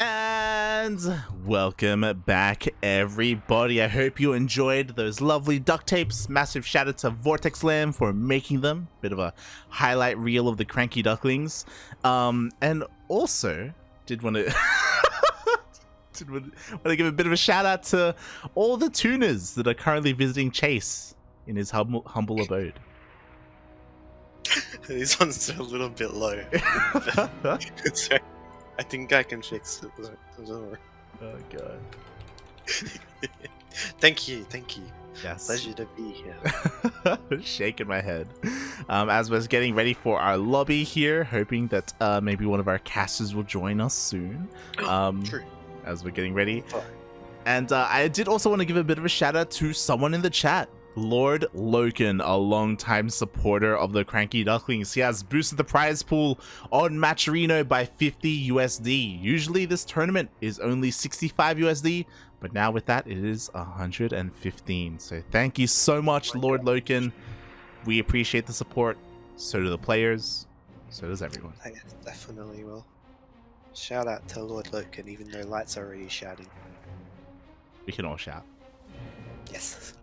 And welcome back, everybody. I hope you enjoyed those lovely duct tapes. Massive shout out to Vortex Lamb for making them. Bit of a highlight reel of the Cranky Ducklings. And also did want to give a bit of a shout out to all the tuners that are currently visiting Chase in his humble abode. These ones are a little bit low. I think I can fix it. Oh god. Thank you. Yes. Pleasure to be here. Shaking my head. As we're getting ready for our lobby here, hoping that maybe one of our casters will join us soon. True. As we're getting ready. Oh. And I did also want to give a bit of a shout out to someone in the chat. Lord Loken, a longtime supporter of the Cranky Ducklings. He has boosted the prize pool on Matcherino by 50 USD. Usually this tournament is only 65 USD, but now with that it is 115. So thank you so much, Lord Loken. We appreciate the support. So do the players. So does everyone. I definitely will. Shout out to Lord Loken, even though Light's already shouting. We can all shout. Yes.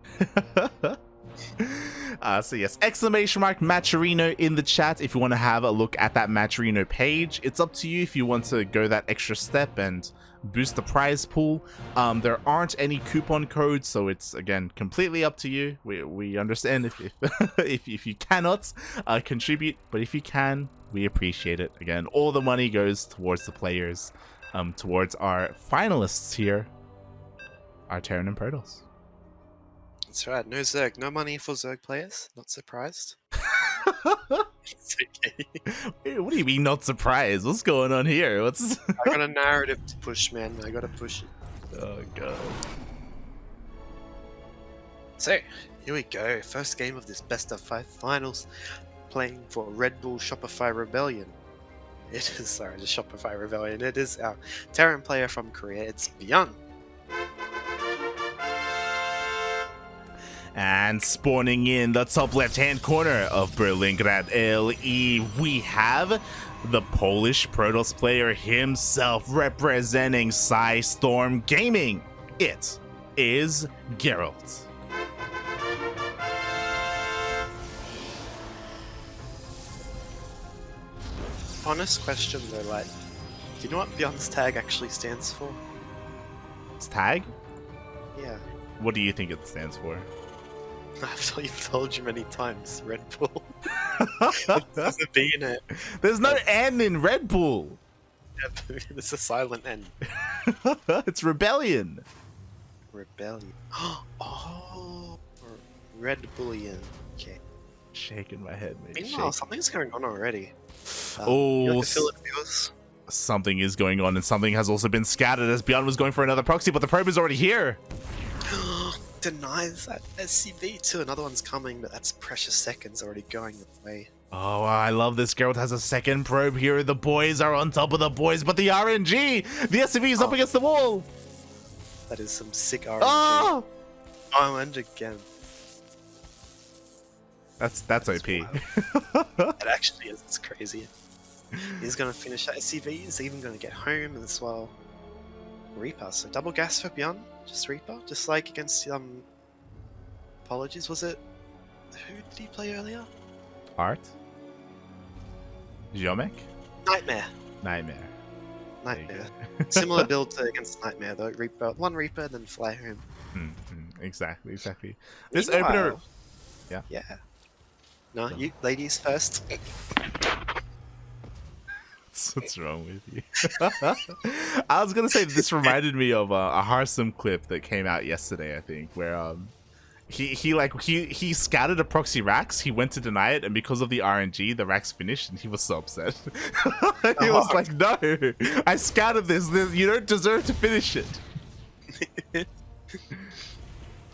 So yes, exclamation mark Matcherino in the chat if you want to have a look at that Matcherino page. It's up to you if you want to go that extra step and boost the prize pool. There aren't any coupon codes, so it's again completely up to you. We understand if if you cannot contribute, but if you can, we appreciate it. Again, all the money goes towards the players, towards our finalists here, our Terran and Protoss. That's right. No Zerg. No money for Zerg players. Not surprised. It's okay. Wait, what do you mean not surprised? What's going on here? I got a narrative to push, man. I gotta push it. Oh god. So, here we go. First game of this best of 5 finals. Playing for Red Bull Shopify Rebellion. The Shopify Rebellion. It is our Terran player from Korea. It's ByuN. And spawning in the top left-hand corner of Berlingrad LE, we have the Polish Protoss player himself representing Storm Gaming. It is Gerald. Honest question though, like, do you know what ByuN's tag actually stands for? It's tag? Yeah. What do you think it stands for? I've told you many times, Red Bull. There's a B in it. There's no N in Red Bull. Yeah, it's a silent N. It's Rebellion. Rebellion. Oh, Red Bullion. Okay. Shaking my head, mate. Meanwhile, something's going on already. Oh, something is going on, and something has also been scattered as ByuN was going for another proxy, but the probe is already here. Denies that SCV too. Another one's coming, but that's precious seconds already going away. Oh, I love this. Gerald has a second probe here. The boys are on top of the boys, but the RNG, the SCV is up against the wall. That is some sick RNG. Oh, And again. that's OP. It actually is. It's crazy. He's gonna finish that SCV. He's even gonna get home as well. Reaper. So double gas for ByuN. Just Reaper, just like against apologies, was it? Who did he play earlier? Art? Jomek? Nightmare. Similar build to against Nightmare though. Reaper, one Reaper, then fly home. Exactly. This opener. Yeah. No, you ladies first. What's wrong with you? I was gonna say this reminded me of a Harsum clip that came out yesterday, I think, where he scouted a proxy Rax, he went to deny it, and because of the RNG, the Rax finished, and he was so upset. He was like, "No, I scouted this. You don't deserve to finish it."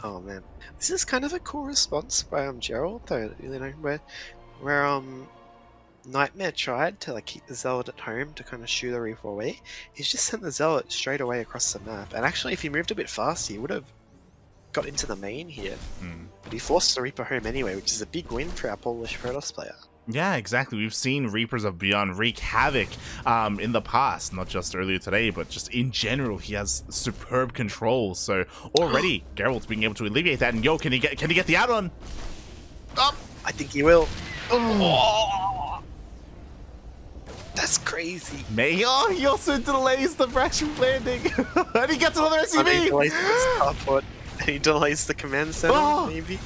Oh man, this is kind of a cool response by Gerald, though. You know, where Nightmare tried to like keep the Zealot at home to kind of shoo the Reaper away. He's just sent the Zealot straight away across the map, and actually if he moved a bit faster he would have got into the main here. But he forced the Reaper home anyway, which is a big win for our Polish Protoss player. Yeah, exactly. We've seen Reapers of ByuN wreak havoc in the past, not just earlier today, but just in general. He has superb control. So already, Gerald's being able to alleviate that. And yo, can he get the add-on? Up! I think he will. Oh. That's crazy. Oh, he also delays the fracture landing. And he gets another And he SCV. delays the starport. And he delays the command center, maybe.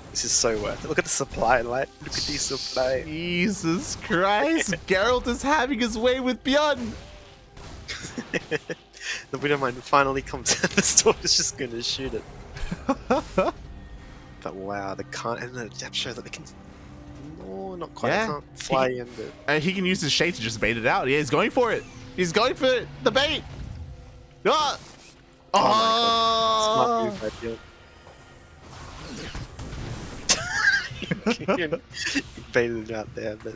This is so worth it. Look at the supply, like, look at these supply. Jesus Christ. Gerald is having his way with ByuN. The Widowmine finally comes out, the storm is just gonna shoot it. But wow, they can't, and the depth show that they can. No, not quite. Yeah. They can't fly in. But He can use his shade to just bait it out. Yeah, he's going for it. He's going for it. The bait. Ah! oh my god, smart move, he baited it out there, but.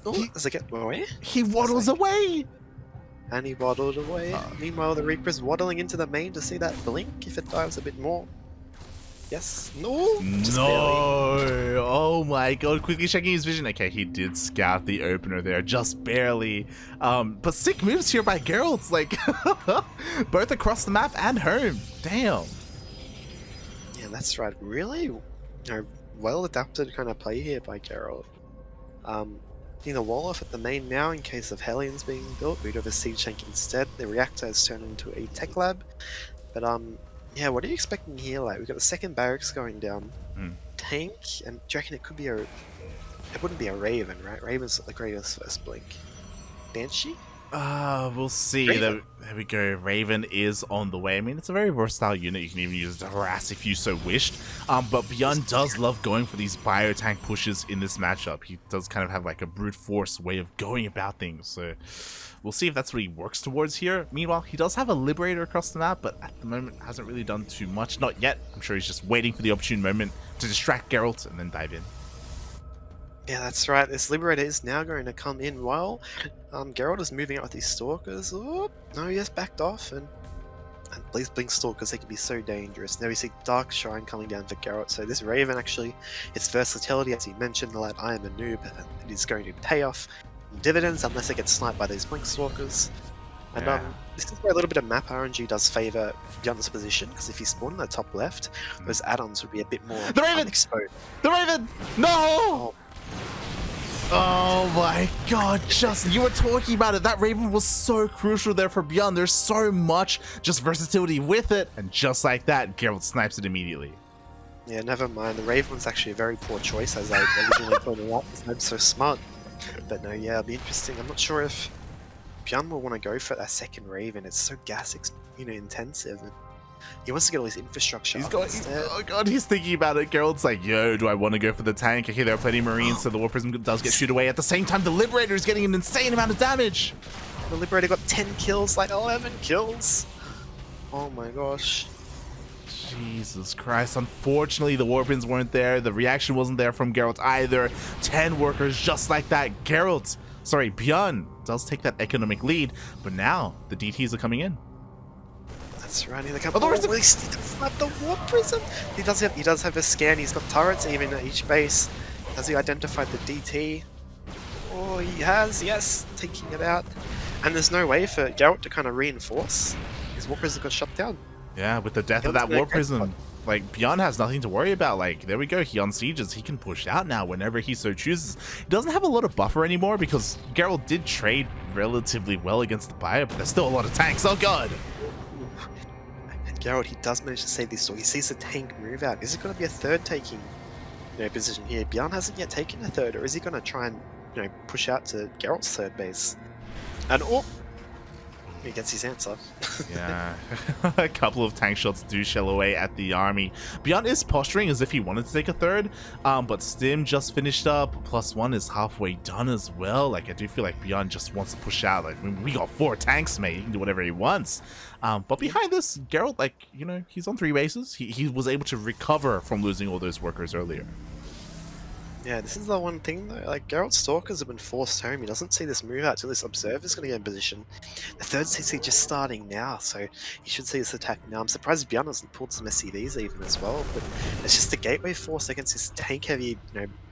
Oh, does it get away? He waddles away. And he waddled away. Meanwhile, the Reaper's waddling into the main to see that blink if it dives a bit more. Yes. No. Just barely. Oh my god. Quickly checking his vision. Okay, he did scout the opener there. Just barely. But sick moves here by Gerald. Like, both across the map and home. Damn. Yeah, that's right. Really well adapted kind of play here by Gerald. Putting the wall off at the main now in case of Hellions being built. We'd have a siege tank instead. The reactor has turned into a tech lab. But yeah, what are you expecting here? Like, we've got the second barracks going down. Tank, and do you reckon it could be a... It wouldn't be a Raven, right? Raven's the greatest first blink. Banshee? We'll see. There we go. Raven is on the way. I mean, it's a very versatile unit. You can even use it to harass if you so wished. But ByuN does love going for these biotank pushes in this matchup. He does kind of have like a brute force way of going about things. So we'll see if that's what he works towards here. Meanwhile, he does have a Liberator across the map, but at the moment hasn't really done too much. Not yet. I'm sure he's just waiting for the opportune moment to distract Geralt and then dive in. Yeah, that's right. This Liberator is now going to come in while Gerald is moving out with these Stalkers. Oh, no, he has backed off, and please blink Stalkers, they can be so dangerous. Now we see Dark Shrine coming down for Geralt. So this Raven actually, its versatility, as he mentioned, the lad I am a noob, it is going to pay off dividends unless it gets sniped by these blink Stalkers. And this is where a little bit of map RNG does favour ByuN's position, because if you spawn in the top left, those add-ons would be a bit more The Raven! exposed. The Raven! No! Oh my god, Justin, you were talking about it. That Raven was so crucial there for ByuN. There's so much just versatility with it. And just like that, Gerald snipes it immediately. Yeah, never mind. The Raven was actually a very poor choice, as I originally pointed out. I'm so smart. But no, yeah, it'll be interesting. I'm not sure if ByuN will want to go for that second Raven. It's so gas intensive. And he wants to get all his infrastructure up instead. Oh god, he's thinking about it. Gerald's like, yo, do I want to go for the tank? Okay, there are plenty of Marines, so the War Prism does get shoot away. At the same time, the Liberator is getting an insane amount of damage. The Liberator got 10 kills, like 11 kills. Oh my gosh. Jesus Christ. Unfortunately, the Warpins weren't there. The reaction wasn't there from Geralt either. 10 workers just like that. ByuN does take that economic lead, but now the DTs are coming in. That's right. He slapped the War Prism. He does have a scan. He's got turrets even at each base. Has he identified the DT? Oh, he has. Yes, taking it out. And there's no way for Geralt to kind of reinforce. His War Prism got shut down. Yeah, with the death of that War Prism, like, ByuN has nothing to worry about. Like, there we go. He unsieges. He can push out now whenever he so chooses. He doesn't have a lot of buffer anymore because Geralt did trade relatively well against the Bio, but there's still a lot of tanks. Oh god. And Geralt, he does manage to save this store. He sees the tank move out. Is it going to be a third taking position here? ByuN hasn't yet taken a third, or is he going to try and push out to Geralt's third base? And he gets his answer. Yeah, a couple of tank shots do shell away at the army. ByuN is posturing as if he wanted to take a third, but Stim just finished up. +1 is halfway done as well. Like, I do feel like ByuN just wants to push out. Like, we got 4 tanks, mate. He can do whatever he wants. But behind this, Geralt, like, he's on 3 bases. He was able to recover from losing all those workers earlier. Yeah, this is the one thing though. Like Gerald's stalkers have been forced home. He doesn't see this move out till this observer's going to get in position. The third CC just starting now, so he should see this attack now. I'm surprised ByuN hasn't pulled some SCVs even as well, but it's just a gateway force against this tank heavy,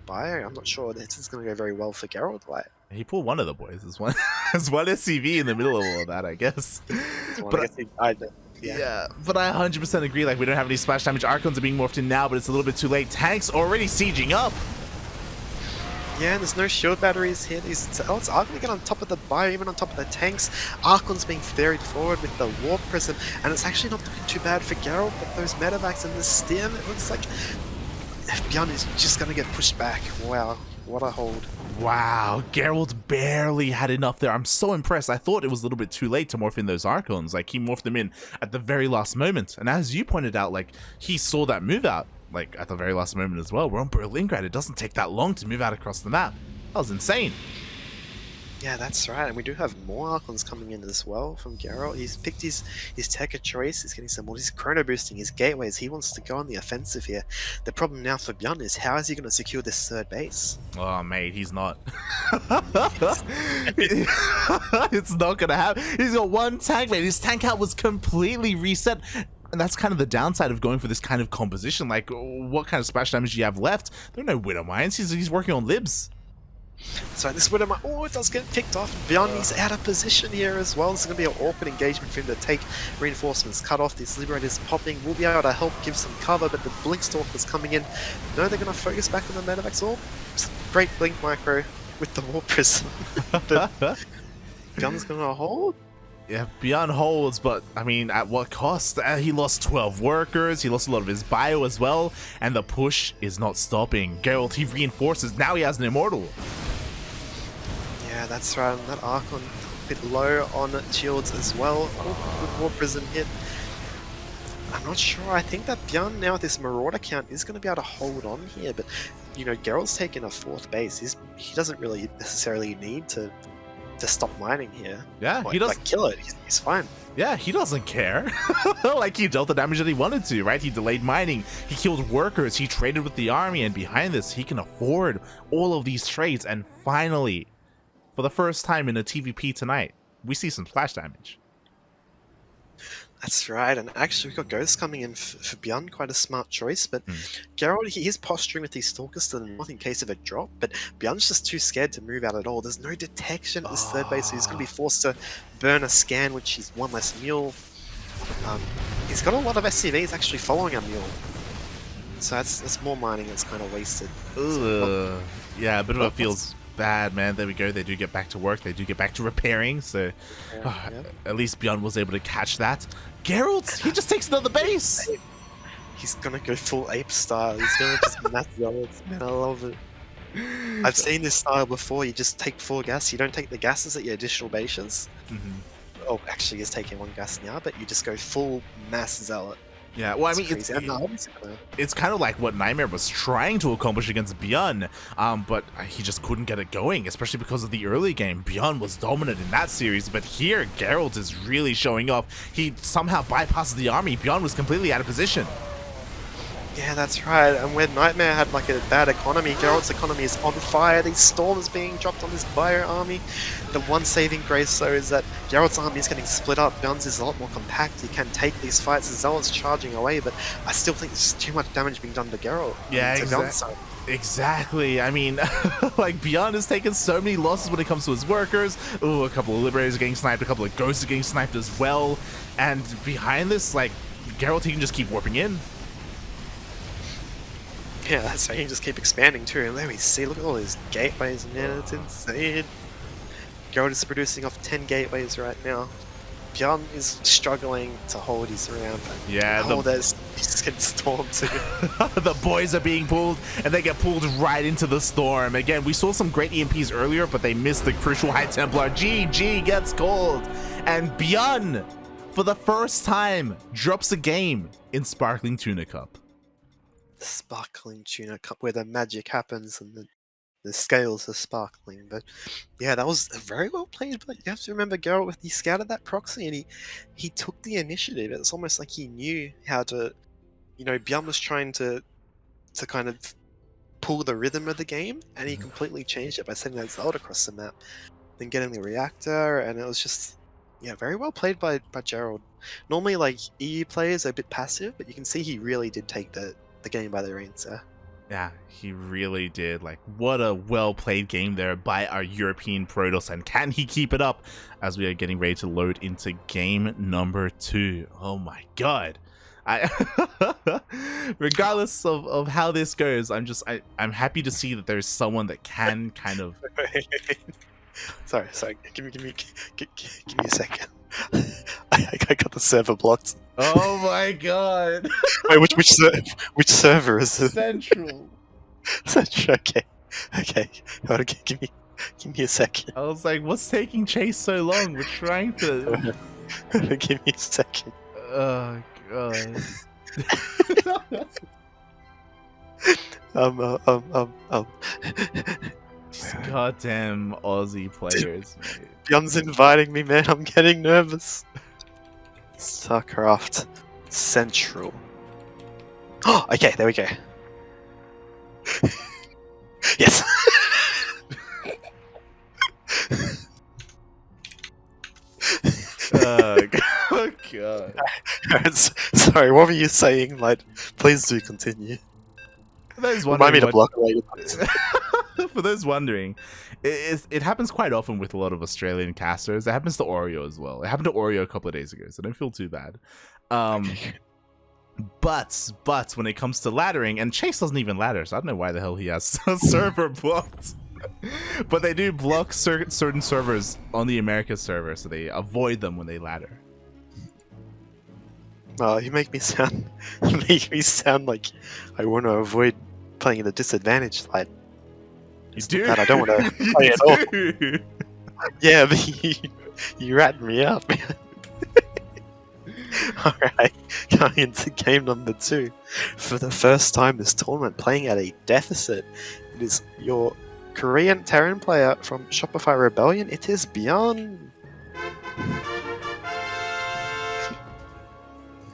bio. I'm not sure this is going to go very well for Gerald. Like, He pulled one of the boys. There's one, there's one SCV in the middle of all of that, I guess. this one, I But guess yeah. yeah, but I 100% agree. Like, we don't have any splash damage. Archons are being morphed in now, but it's a little bit too late. Tanks already sieging up. Yeah, and there's no shield batteries here. These Zealots are going to get on top of the bio, even on top of the tanks. Archon's being ferried forward with the Warp Prism, and it's actually not looking too bad for Gerald, but those medevacs and the stim, it looks like ByuN is just going to get pushed back. Wow, what a hold. Wow, Gerald barely had enough there. I'm so impressed. I thought it was a little bit too late to morph in those Archons. Like, he morphed them in at the very last moment. And as you pointed out, like, he saw that move out, like, at the very last moment as well. We're on Berlingrad. It doesn't take that long to move out across the map. That was insane. Yeah, that's right, and we do have more Archons coming in as well from Gerald. He's picked his tech of choice, he's getting some more, he's chrono boosting his gateways, he wants to go on the offensive here. The problem now for ByuN is how is he going to secure this third base? Oh, mate, he's not. It's not going to happen. He's got one tank, mate. His tank out was completely reset. And that's kind of the downside of going for this kind of composition. Like, what kind of splash damage do you have left? There are no Widow Mines. He's working on libs. So this Widow Mine, oh, it does get picked off. ByuN is out of position here as well. This is going to be an awkward engagement for him to take reinforcements, cut off. This Liberator's popping, will be able to help give some cover, but the Blink Stalker's coming in. No, they're going to focus back on the medevacs. Oh, great Blink micro with the Warp Prism. ByuN's going to hold. Yeah, ByuN holds, but I mean, at what cost? He lost 12 workers, he lost a lot of his bio as well, and the push is not stopping. Gerald, he reinforces, now he has an Immortal. Yeah, that's right, and that Archon a bit low on shields as well. Oh, good Warp Prism hit. I'm not sure, I think that ByuN now with this Marauder count is going to be able to hold on here, but Gerald's taking a fourth base. He doesn't really necessarily need to stop mining here. Yeah, Like, he does. like kill it. He's fine. Yeah, he doesn't care. Like, he dealt the damage that he wanted to, right? He delayed mining, he killed workers, he traded with the army, and behind this, he can afford all of these trades. And finally, for the first time in a TvP tonight, we see some splash damage. That's right, and actually we've got Ghost coming in for ByuN, quite a smart choice, but Gerald, he is posturing with these Stalkers to the north in case of a drop, but ByuN's just too scared to move out at all. There's no detection at this third base, so he's going to be forced to burn a scan, which is one less mule. He's got a lot of SCVs actually following a mule, so that's more mining that's kind of wasted. Ugh. Yeah, a bit of it feels bad, man. There we go. They do get back to work. They do get back to repairing. So Yeah. at least ByuN was able to catch that. Gerald, he just takes another base. He's gonna go full ape style. He's gonna just mass zealots. Man, I love it. I've seen this style before. You just take full gas. You don't take the gases at your additional bases. Oh, actually, he's taking one gas now, but you just go full mass zealot. Yeah, well, I mean, crazy. it's kind of like what Nightmare was trying to accomplish against ByuN, but he just couldn't get it going, especially because of the early game. ByuN was dominant in that series, but here, Gerald is really showing off. He somehow bypasses the army. ByuN was completely out of position. Yeah, that's right. And when Nightmare had like a bad economy, Gerald's economy is on fire. These storms being dropped on his bio army. The one saving grace though is that Gerald's army is getting split up. ByuN's is a lot more compact. He can take these fights. The Zealot's charging away, but I still think there's too much damage being done to Gerald. Yeah, exactly. I mean, like, ByuN has taken so many losses when it comes to his workers. Ooh, a couple of Liberators are getting sniped, a couple of Ghosts are getting sniped as well. And behind this, like, Gerald, he can just keep warping in. Yeah, that's right. You can just keep expanding too. And there we see, look at all these gateways, man. It's insane. Gerald is producing off 10 gateways right now. ByuN is struggling to hold his round. Yeah, he's just getting stormed too. The boys are being pulled, and they get pulled right into the storm. Again, we saw some great EMPs earlier, but they missed the crucial High Templar. GG gets called. And ByuN, for the first time, drops a game in Sparkling Tuna Cup. The Sparkling Tuna Cup, where the magic happens and the scales are sparkling. But yeah, that was very well played. But you have to remember, Gerald, he scouted that proxy and he took the initiative. It's almost like he knew how to, ByuN was trying to kind of pull the rhythm of the game, and he completely changed it by sending that Zelda across the map, then getting the reactor, and it was just, yeah, very well played by Gerald. Normally, like, EU players are a bit passive, but you can see he really did take the game by the reins there. Yeah, he really did. Like, what a well-played game there by our European Protoss, and can he keep it up as we are getting ready to load into game number 2? Oh my god. Regardless of how this goes, I'm happy to see that there's someone that can kind of... sorry, give me a second. I got the server blocked. Oh my god. Wait, which server is it? Central. Central. Okay. Hold on, give me a second. I was like, what's taking Chase so long? We're trying to... Give me a second. Oh god. Goddamn Aussie players, mate. ByuN's inviting me, man. I'm getting nervous. StarCraft Central. Oh, okay, there we go. Yes. Oh god. Sorry, what were you saying? Like, please do continue. Remind me to block away. For those wondering, it happens quite often with a lot of Australian casters. It happens to Oreo as well. It happened to Oreo a couple of days ago, so don't feel too bad. But when it comes to laddering, and Chase doesn't even ladder, so I don't know why the hell he has a server blocked. But they do block certain servers on the America server, so they avoid them when they ladder. Oh, you make me sound like I want to avoid playing at a disadvantage. Like, you do? I don't want to play at all. Yeah, but you ratted me up, man. Alright, going into game number 2. For the first time this tournament, playing at a deficit. It is your Korean Terran player from Shopify Rebellion. It is ByuN.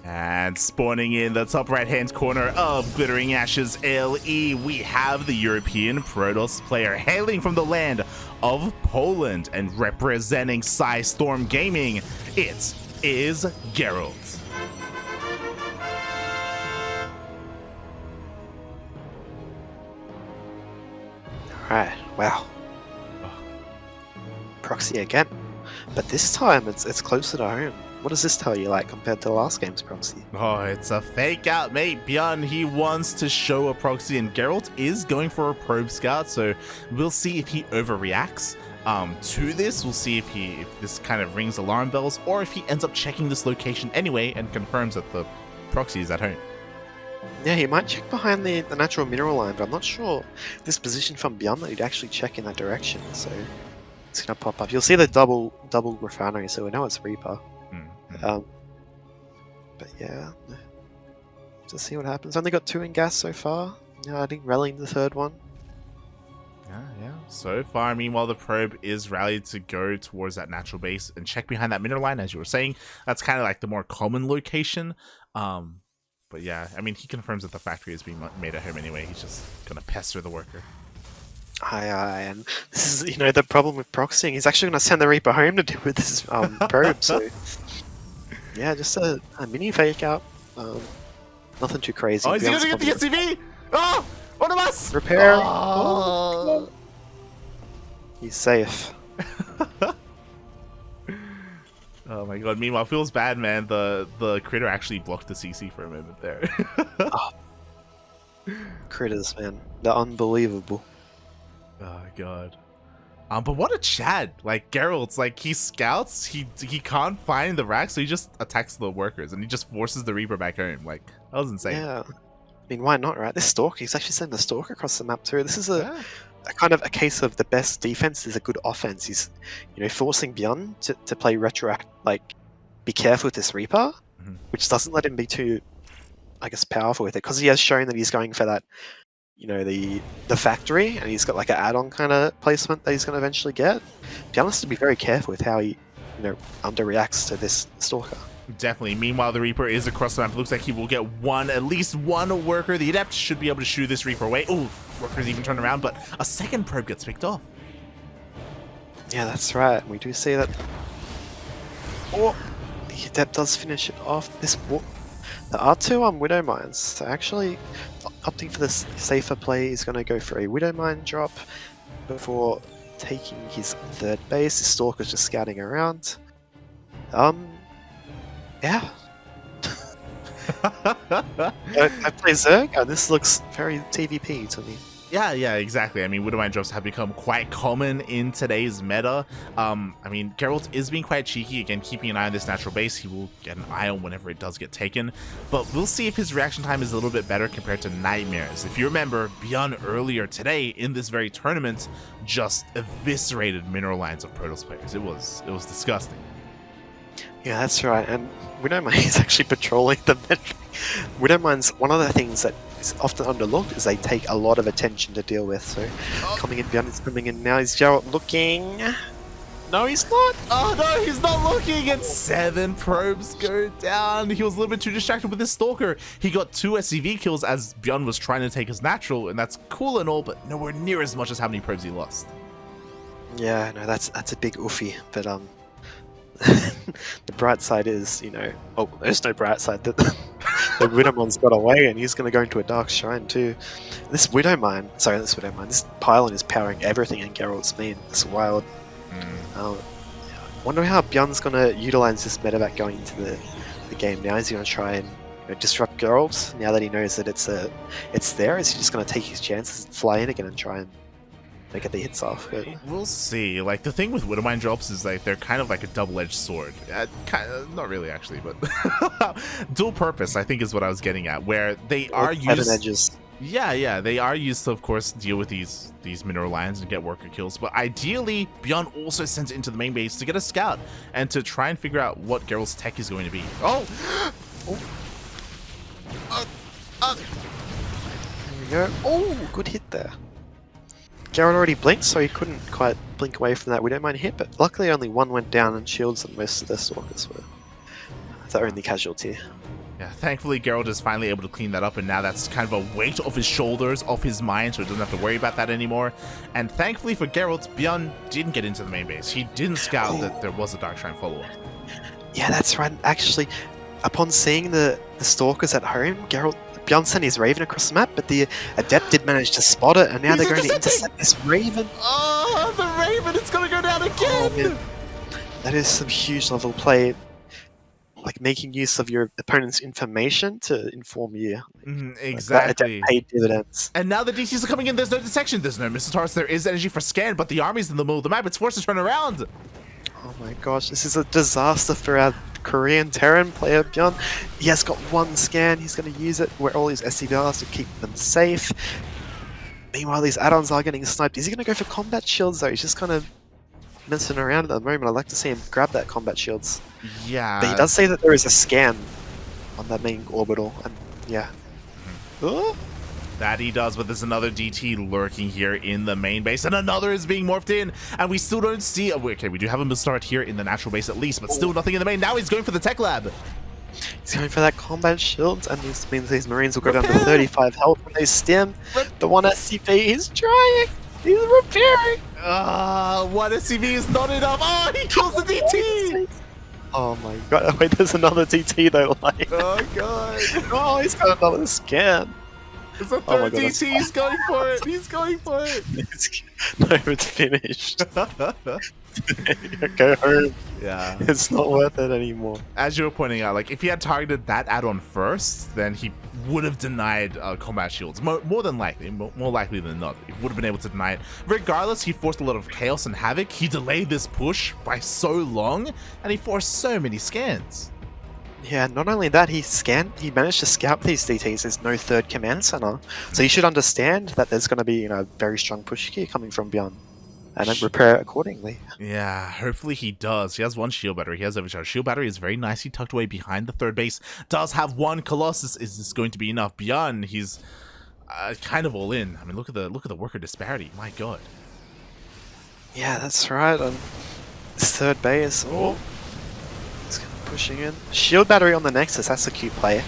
And spawning in the top right-hand corner of Glittering Ashes LE, we have the European Protoss player hailing from the land of Poland and representing Storm Gaming. It is Gerald. Alright, wow. Proxy again. But this time it's closer to home. What does this tell you, like, compared to last game's proxy? Oh, it's a fake out, mate. ByuN, he wants to show a proxy, and Gerald is going for a probe scout, so we'll see if he overreacts to this. We'll see if this kind of rings alarm bells, or if he ends up checking this location anyway and confirms that the proxy is at home. Yeah, he might check behind the natural mineral line, but I'm not sure this position from ByuN that he'd actually check in that direction, so it's gonna pop up. You'll see the double refinery, so we know it's Reaper. But yeah, just see what happens. Only got 2 in gas so far. Yeah, I think rallying the 3rd one. Yeah. So far, meanwhile, the probe is rallied to go towards that natural base and check behind that mineral line, as you were saying. That's kind of like the more common location. But yeah, I mean, he confirms that the factory is being made at home anyway. He's just gonna pester the worker. Aye, and this is, the problem with proxying. He's actually gonna send the Reaper home to deal with this probe. So yeah, just a mini fake out. Nothing too crazy. Oh, is he gonna get the SCV? Oh, one of us! Repair. Oh. He's safe. Oh my god. Meanwhile, feels bad, man. The critter actually blocked the CC for a moment there. Critters, man. They're unbelievable. Oh god. But what a Chad. Like, Gerald's like, he scouts, he can't find the rack, so he just attacks the workers and he just forces the Reaper back home. Like, that was insane. Yeah. I mean, why not, right? This Stalker, he's actually sending the Stalker across the map too. This is a kind of a case of the best defense is a good offense. He's, forcing ByuN to play retroact, like, be careful with this Reaper, which doesn't let him be too, I guess, powerful with it, because he has shown that he's going for that, the factory, and he's got like an add-on kind of placement that he's going to eventually get. ByuN has to be very careful with how he, underreacts to this Stalker. Definitely. Meanwhile, the Reaper is across the map. Looks like he will get at least one worker. The Adept should be able to shoo this Reaper away. Ooh, workers even turn around, but a second probe gets picked off. Yeah, that's right. We do see that. Oh, the Adept does finish it off. The R2 on Widow Mines. So actually, opting for the safer play, is going to go for a Widow Mine drop before taking his third base. The Stalker's just scouting around. Yeah. I play Zerg, and this looks very TvP to me. Yeah, exactly. I mean, Widow Mine drops have become quite common in today's meta. I mean, Gerald is being quite cheeky, again, keeping an eye on this natural base. He will get an eye on whenever it does get taken, but we'll see if his reaction time is a little bit better compared to Nightmares. If you remember, ByuN earlier today in this very tournament just eviscerated mineral lines of Protoss players. It was disgusting. Yeah, that's right. And Widow Mine is actually patrolling the metric. Widow Mine's one of the things that is often underlooked is they take a lot of attention to deal with. So coming in, ByuN is coming in now. Is Gerald looking? No, he's not. Oh no, he's not looking, and 7 probes go down. He was a little bit too distracted with his Stalker. He got 2 SCV kills as ByuN was trying to take his natural, and that's cool and all, but nowhere near as much as how many probes he lost. Yeah, no, that's a big oofy. But the bright side is, you know, oh, there's no bright side. The Widowmine's got away, and he's going to go into a Dark Shrine too. This Widowmine, this pylon is powering everything in Gerald's main. It's wild. Wonder how ByuN's going to utilize this medevac going into the game now. Is he going to try and disrupt Gerald now that he knows that it's there? Is he just going to take his chances and fly in again and try and get the hits off? But we'll see. Like, the thing with Widow Mine drops is like they're kind of like a double-edged sword. Not really, actually, but dual purpose, I think, is what I was getting at. Where they are used. Edges. Yeah, they are used to, of course, deal with these mineral lines and get worker kills. But ideally, ByuN also sends it into the main base to get a scout and to try and figure out what Gerald's tech is going to be. Oh. There we go. Oh, good hit there. Gerald already blinked, so he couldn't quite blink away from that Widow Mine hit, but luckily only one went down, and shields and most of the Stalkers were the only casualty. Yeah, thankfully Gerald is finally able to clean that up, and now that's kind of a weight off his shoulders, off his mind, so he doesn't have to worry about that anymore. And thankfully for Gerald, ByuN didn't get into the main base. He didn't scout that there was a Dark Shrine follow-up. Yeah, that's right. Actually, upon seeing the Stalkers at home, ByuN sent his Raven across the map, but the Adept did manage to spot it, and now they're going to intercept this Raven. Oh, the Raven! It's going to go down again! Oh, that is some huge level play. Like making use of your opponent's information to inform you. Exactly. Like paid dividends. And now the DCs are coming in. There's no detection. There's no Mr. Taurus. There is energy for scan, but the army's in the middle of the map. It's forced to turn around. Oh my gosh, this is a disaster for our Korean Terran player, ByuN. He has got one scan. He's going to use it where all his SCVRs to keep them safe. Meanwhile, these add-ons are getting sniped. Is he going to go for combat shields though? He's just kind of messing around at the moment. I'd like to see him grab that combat shields. Yeah. But he does say that there is a scan on that main orbital, and yeah. Oh. That he does, but there's another DT lurking here in the main base, and another is being morphed in, and we still don't see. Okay, we do have him to start here in the natural base at least, but still nothing in the main. Now he's going for the tech lab. He's going for that combat shield, and this means these Marines will go down to 35 health when they stim. The one SCP is trying. He's repairing. One SCV is not enough. Oh, he kills the DT. Oh my god. Wait, there's another DT though. Like. Oh god. Oh, he's got another scan. It's a third DT. He's going for it. He's going for it. No, it's finished. Go home. Yeah. It's not worth it anymore. As you were pointing out, like, if he had targeted that add-on first, then he would have denied combat shields. More than likely. More likely than not. He would have been able to deny it. Regardless, he forced a lot of chaos and havoc. He delayed this push by so long, and he forced so many scans. Yeah, not only that, he managed to scout these DTs. There's no third command center. So you should understand that there's going to be, a very strong push here coming from ByuN. And then repair it accordingly. Yeah, hopefully he does. He has one shield battery. He has overcharge. Shield battery is very nicely tucked away behind the third base. Does have one Colossus. Is this going to be enough? ByuN, he's kind of all in. I mean, look at the worker disparity. My god. Yeah, that's right. This third base. Oh, he's pushing in. Shield battery on the Nexus. That's a cute play.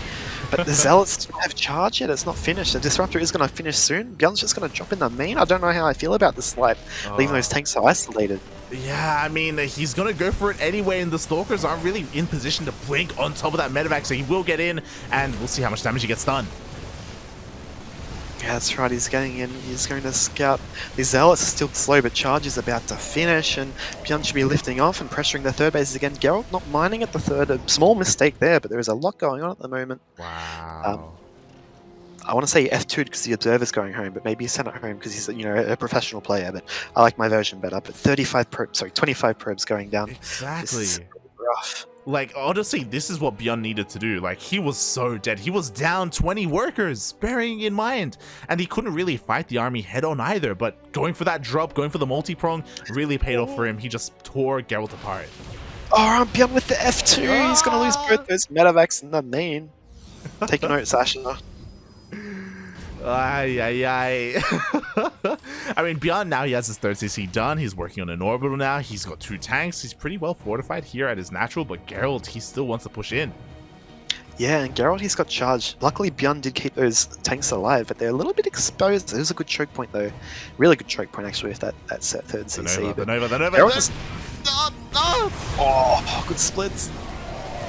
But the Zealots don't have charge yet, it's not finished. The Disruptor is going to finish soon. ByuN's just going to drop in the main. I don't know how I feel about this slide, leaving those tanks so isolated. Yeah, I mean, he's going to go for it anyway, and the Stalkers aren't really in position to blink on top of that medevac, so he will get in, and we'll see how much damage he gets done. Yeah, that's right, he's getting in, he's going to scout. The Zealots are still slow, but charge is about to finish, and ByuN should be lifting off and pressuring the third bases again. Gerald not mining at the third, a small mistake there, but there is a lot going on at the moment. Wow. I want to say F2 because the Observer's going home, but maybe he sent it home because he's, you know, a professional player, but I like my version better. But 25 probes going down. Exactly. This is rough. Like, honestly, this is what ByuN needed to do. Like, he was so dead. He was down 20 workers, bearing in mind. And he couldn't really fight the army head-on either, but going for that drop, going for the multi-prong, really paid off for him. He just tore Gerald apart. Oh, ByuN with the F2! He's going to lose both those medevacs in the main. Take note, Sasha. Ay, ay, ay. I mean, ByuN now he has his third CC done. He's working on an orbital now. He's got 2 tanks. He's pretty well fortified here at his natural, but Gerald, he still wants to push in. Yeah, and Gerald, he's got charge. Luckily, ByuN did keep those tanks alive, but they're a little bit exposed. It was a good choke point, though. Really good choke point, actually, with that set third CC. The Nova. Oh, good splits.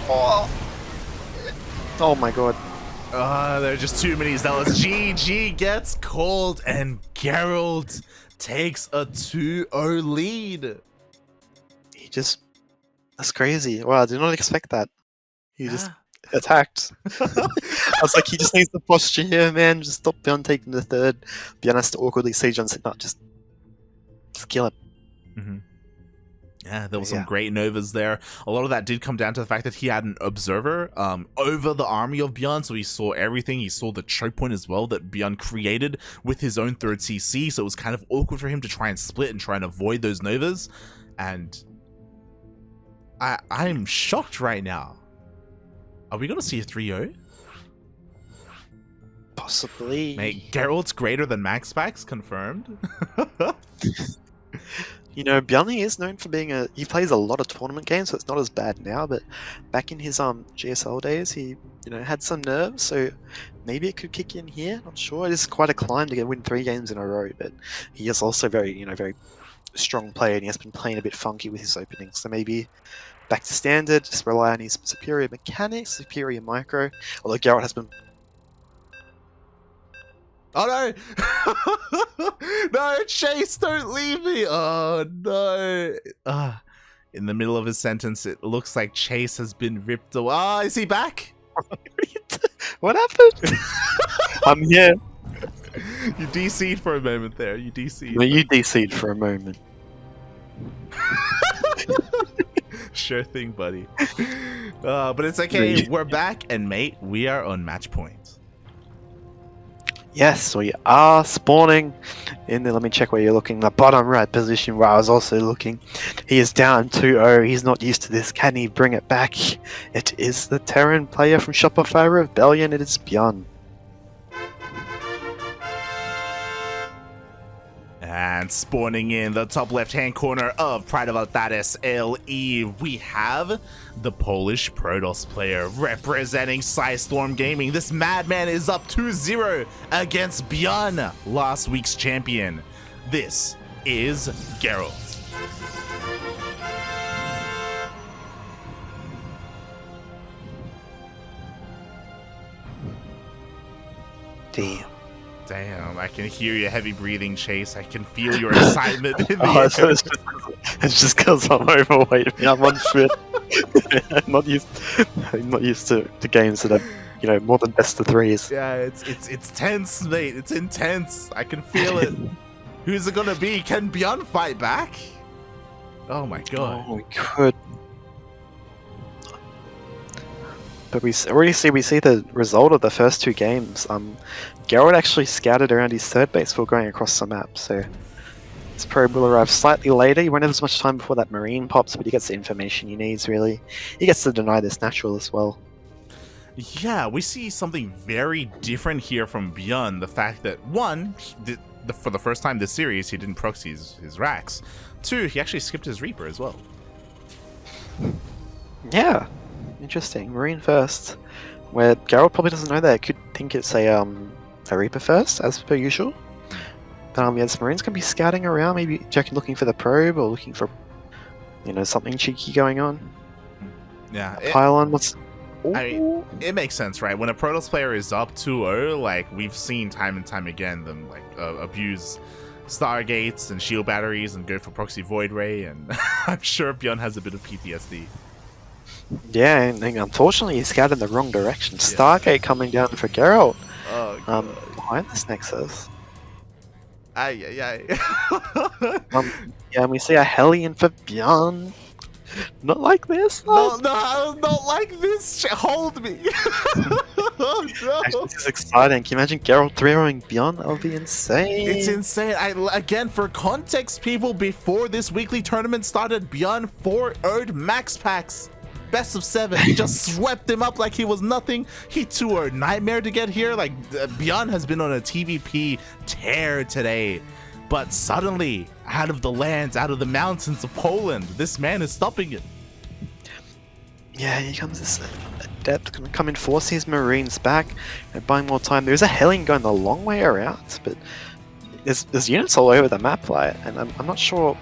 Oh my god. There are just too many Zealots. GG gets called, and Gerald takes a 2-0 lead. He just... That's crazy. Wow, I did not expect that. He just attacked. I was like, he just needs the posture here, man. Just stop ByuN taking the third. ByuN has to awkwardly siege on, no, just kill him. Mm-hmm. Yeah, there was some great Novas there. A lot of that did come down to the fact that he had an observer over the army of ByuN, so he saw everything. He saw the choke point as well that ByuN created with his own third CC, so it was kind of awkward for him to try and split and try and avoid those Novas. And I'm shocked right now. Are we going to see a 3-0? Possibly. Mate, Gerald's greater than Max Packs, confirmed. You know, ByuN is known for being he plays a lot of tournament games, so it's not as bad now, but back in his GSL days, he, you know, had some nerves, so maybe it could kick in here, not sure. It is quite a climb to win 3 games in a row, but he is also very, you know, very strong player, and he has been playing a bit funky with his openings, so maybe back to standard, just rely on his superior mechanics, superior micro, although Gerald has been... Oh no! No, Chase, don't leave me! Oh no! In the middle of his sentence, it looks like Chase has been ripped away. Oh, is he back? What happened? I'm here. You DC'd for a moment there. You DC'd. No, you DC'd for a moment. Sure thing, buddy. But it's okay. We're back, and mate, we are on match point. Yes, we are spawning in the, let me check where you're looking, the bottom right position where I was also looking. He is down 2-0, he's not used to this, can he bring it back? It is the Terran player from Shopify Rebellion, it is ByuN. And spawning in the top left-hand corner of Pride of Altares LE, we have the Polish Protoss player representing Psystorm Gaming. This madman is up 2-0 against ByuN, last week's champion. This is Gerald. Damn, I can hear your heavy breathing, Chase. I can feel your excitement in the air. It's just because I'm overweight. I'm unfit. I'm not used to games that are, you know, more than best of 3s. Yeah, it's tense, mate. It's intense. I can feel it. Who's it gonna be? Can ByuN fight back? Oh my god. Oh, we could. But we already see the result of the first 2 games. Gerald actually scouted around his third base before going across the map, so his probe will arrive slightly later. He won't have as much time before that marine pops, but he gets the information he needs, really. He gets to deny this natural as well. Yeah, we see something very different here from ByuN. The fact that, 1, for the first time this series, he didn't proxy his racks. 2, he actually skipped his Reaper as well. Yeah, interesting. Marine first. where Gerald probably doesn't know that. Could think it's a Reaper first, as per usual. But yeah, the Marines can be scouting around, maybe checking, looking for the probe or looking for, something cheeky going on. Yeah. Pylon, what's... I mean, it makes sense, right? When a Protoss player is up 2-0, like, we've seen time and time again them, like, abuse Stargates and shield batteries and go for proxy Void Ray, and I'm sure ByuN has a bit of PTSD. Yeah, and unfortunately he scouted in the wrong direction. Stargate coming down for Gerald. Behind this Nexus. Yeah, and we see a Hellion for ByuN. Not like this, though. No, not like this. Hold me. Oh, no. Actually, this is exciting. Can you imagine Gerald 3-0ing ByuN? That would be insane. It's insane. Again, for context, people, before this weekly tournament started, ByuN 4-0'd Max Packs. Best of 7. He just swept him up like he was nothing. He 2-0'd Nightmare to get here. Like, ByuN has been on a TvP tear today. But suddenly, out of the lands, out of the mountains of Poland, this man is stopping it. Yeah, here comes this Adept, gonna come and force his Marines back and buying more time. There's a Hellion going the long way around, but there's units all over the map, like, and I'm not sure.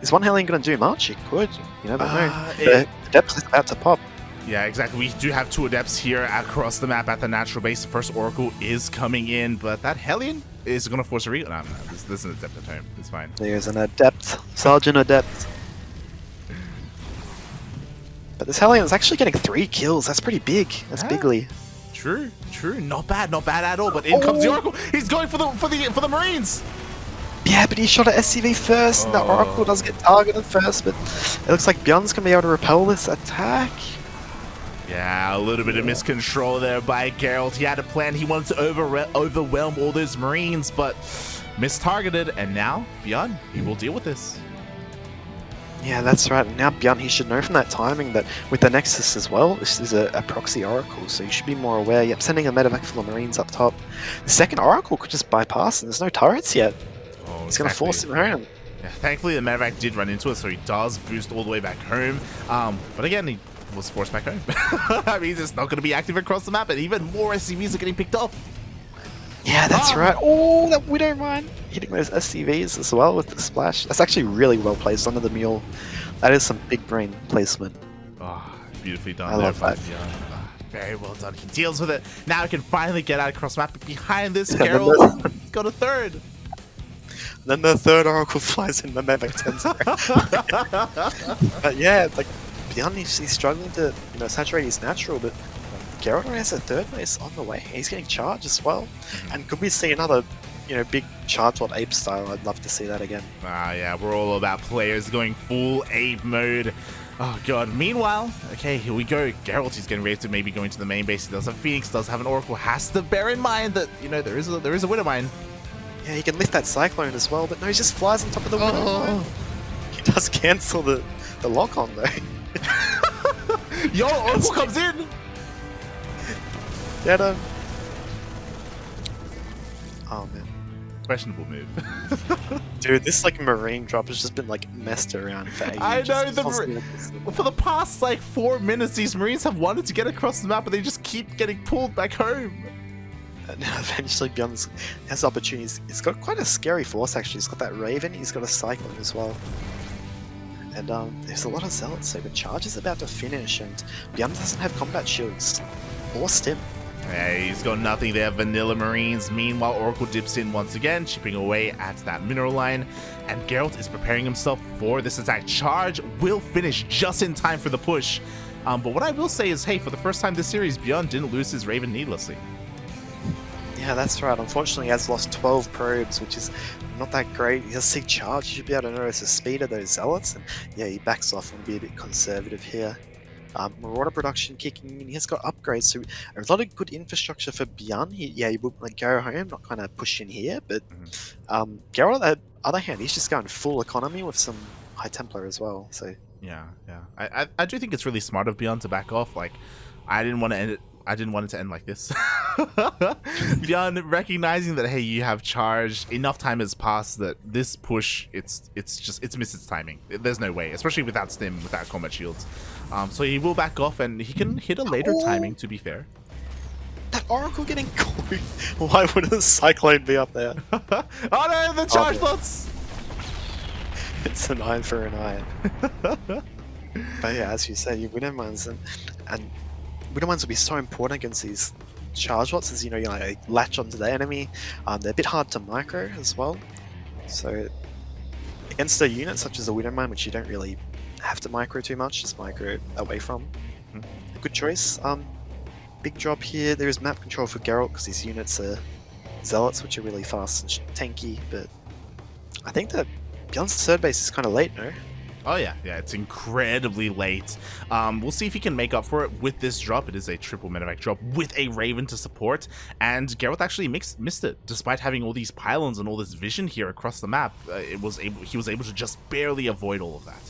Is one Hellion gonna do much? It could, you never know. The Adept is about to pop. Yeah, exactly. We do have 2 Adepts here across the map at the natural base. The first Oracle is coming in, but that Hellion is going to force a No, this is an Adept at home. It's fine. There's an Adept. Sergeant Adept. But this Hellion is actually getting 3 kills. That's pretty big. That's bigly. True. Not bad at all. But in comes the Oracle. He's going for the Marines. Yeah, but he shot at SCV first, and the Oracle does get targeted first. But it looks like ByuN's going to be able to repel this attack. Yeah, a little bit of miscontrol there by Gerald. He had a plan. He wanted to overwhelm all those Marines, but mistargeted. And now, ByuN, he will deal with this. Yeah, that's right. And now ByuN, he should know from that timing that with the Nexus as well, this is a proxy Oracle, so you should be more aware. Yep, sending a medevac full of Marines up top. The second Oracle could just bypass, and there's no turrets yet. He's going to force him around. Yeah, thankfully, the medevac did run into it, so he does boost all the way back home. But again, he was forced back home. I mean, it's not going to be active across the map, and even more SCVs are getting picked off. Yeah, that's right. Oh, that Widow Mine hitting those SCVs as well with the splash. That's actually really well placed under the mule. That is some big brain placement. Oh, beautifully done. I love that. Very well done. He deals with it. Now he can finally get out across the map. But behind this, Gerald got a third. Then the third Oracle flies in the medevac 10. But yeah, it's like ByuN, he's struggling to saturate his natural, but Gerald has a third base on the way. He's getting charged as well. And could we see another big charge lot ape style? I'd love to see that again. Yeah, we're all about players going full ape mode. Oh god. Meanwhile, okay, here we go. Gerald, he's getting ready to maybe go into the main base. He does have Phoenix, does have an Oracle. Has to bear in mind that there is a Widow Mine. Yeah, he can lift that Cyclone as well, but no, he just flies on top of the Widow. He does cancel the lock on though. Yo, Oracle comes in. Get him. Oh man. Questionable move. Dude, this Marine drop has just been messed around for ages. I know, for the past 4 minutes, these Marines have wanted to get across the map, but they just keep getting pulled back home. And now eventually ByuN has opportunities. He's got quite a scary force actually. He's got that Raven, he's got a Cyclone as well. And there's a lot of Zealots, so the charge is about to finish, and ByuN doesn't have combat shields or stim. Yeah, he's got nothing there. Vanilla Marines. Meanwhile, Oracle dips in once again, chipping away at that mineral line. And Gerald is preparing himself for this attack. Charge will finish just in time for the push. But what I will say is, hey, for the first time this series, ByuN didn't lose his Raven needlessly. Yeah, that's right. Unfortunately, he has lost 12 probes, which is not that great. He has 6 charge. You should be able to notice the speed of those Zealots. And yeah, he backs off and be a bit conservative here. Marauder production kicking in. He has got upgrades, so a lot of good infrastructure for ByuN. He would go home, not kind of push in here. But Gerald, on the other hand, he's just going full economy with some High Templar as well. So yeah. I do think it's really smart of ByuN to back off. I didn't want to end it. I didn't want it to end like this. ByuN recognizing that, hey, you have charged, enough time has passed that this push, it's missed its timing. There's no way, especially without stim, without combat shields. So he will back off, and he can hit a later timing, to be fair. That Oracle getting caught. Why wouldn't a Cyclone be up there? Oh no, the charge bots! It's an eye for an eye. But yeah, as you said, your Widow Mines and Widow Mines will be so important against these charge bots, as you know, you like latch onto the enemy. They're a bit hard to micro as well. So against a unit such as a Widow Mine, which you don't really have to micro too much, just micro away from. A good choice. Big drop here. There is map control for Gerald because these units are zealots, which are really fast and tanky. But I think that ByuN's third base is kind of late, no? Oh yeah, it's incredibly late. We'll see if he can make up for it with this drop. It is a triple medevac drop with a Raven to support, and Gerald actually missed it, despite having all these pylons and all this vision here across the map. He was able to just barely avoid all of that.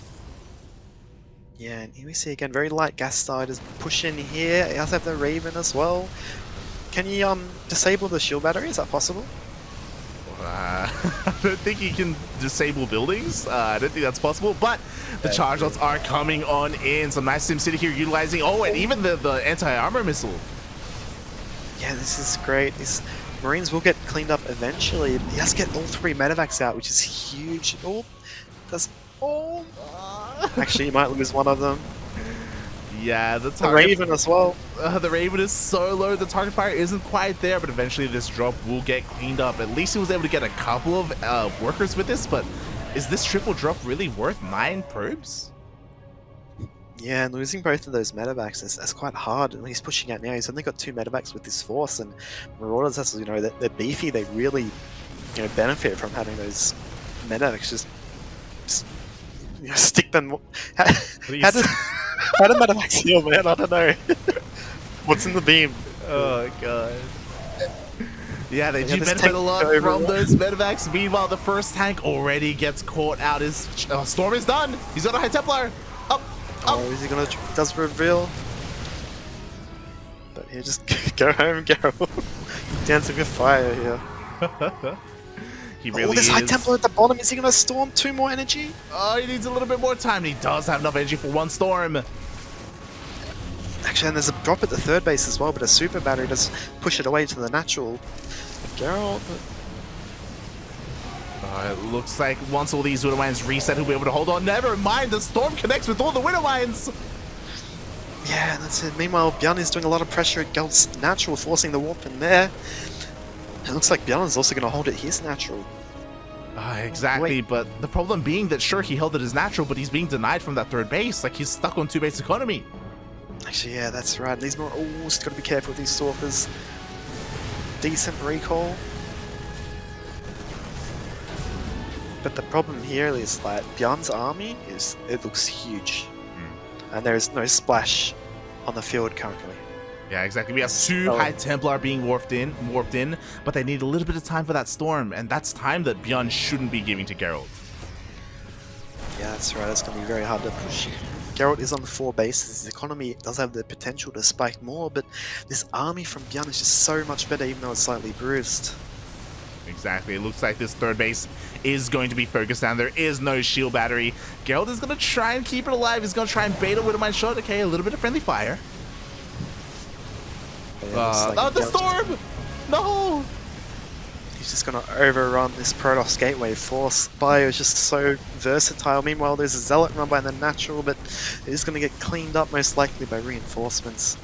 Yeah, and here we see again, very light gas starters push in here. He does have the Raven as well. Can you disable the shield battery? Is that possible? I don't think you can disable buildings. I don't think that's possible, but the charge bots are coming on in. Some nice SimCity here utilizing, and even the anti-armor missile. Yeah, this is great. These Marines will get cleaned up eventually. He has to get all 3 medevacs out, which is huge. Actually, you might lose one of them. Yeah, the Raven as well. The Raven is so low, the target fire isn't quite there, but eventually this drop will get cleaned up. At least he was able to get a couple of workers with this, but is this triple drop really worth 9 probes? Yeah, and losing both of those medevacs is quite hard. And when he's pushing out now, he's only got 2 medevacs with this force, and Marauders, as you know, they're beefy. They really, benefit from having those medevacs. Just stick them. How do medevacs heal, man? I don't know. What's in the beam? Oh god. Yeah, they do benefit a lot from those medevacs. Meanwhile, the first tank already gets caught out. His storm is done. He's got a High Templar. Up. Oh, is he gonna does reveal? But here, just go home, Gerald. Dancing with fire here. He really this is. High Templar at the bottom. Is he gonna storm 2 more energy? Oh, he needs a little bit more time. He does have enough energy for 1 storm. Actually, and there's a drop at the third base as well, but a super battery does push it away to the natural. Gerald. It looks like once all these Widow Mines reset, he'll be able to hold on. Never mind, the storm connects with all the Widow Mines. Yeah, that's it. Meanwhile, ByuN is doing a lot of pressure at Gerald's natural, forcing the warp in there. It looks like ByuN is also going to hold it his natural. Exactly, but the problem being that sure, he held it as natural, but he's being denied from that third base. Like, he's stuck on 2 base economy. Actually, yeah, that's right. These more just got to be careful with these stalkers. Decent recall. But the problem here is that ByuN's army it looks huge. And there is no splash on the field currently. Yeah, exactly. We have 2 High Templar being warped in, but they need a little bit of time for that storm, and that's time that ByuN shouldn't be giving to Gerald. Yeah, that's right. It's going to be very hard to push. Gerald is on 4 bases. His economy does have the potential to spike more, but this army from ByuN is just so much better, even though it's slightly bruised. Exactly. It looks like this third base is going to be focused down. There is no shield battery. Gerald is going to try and keep it alive. He's going to try and bait a Widow Mine shot. Okay, a little bit of friendly fire. Oh, the storm! No! He's just going to overrun this Protoss Gateway force. Bio is just so versatile. Meanwhile, there's a Zealot run by the natural, but it is going to get cleaned up most likely by reinforcements.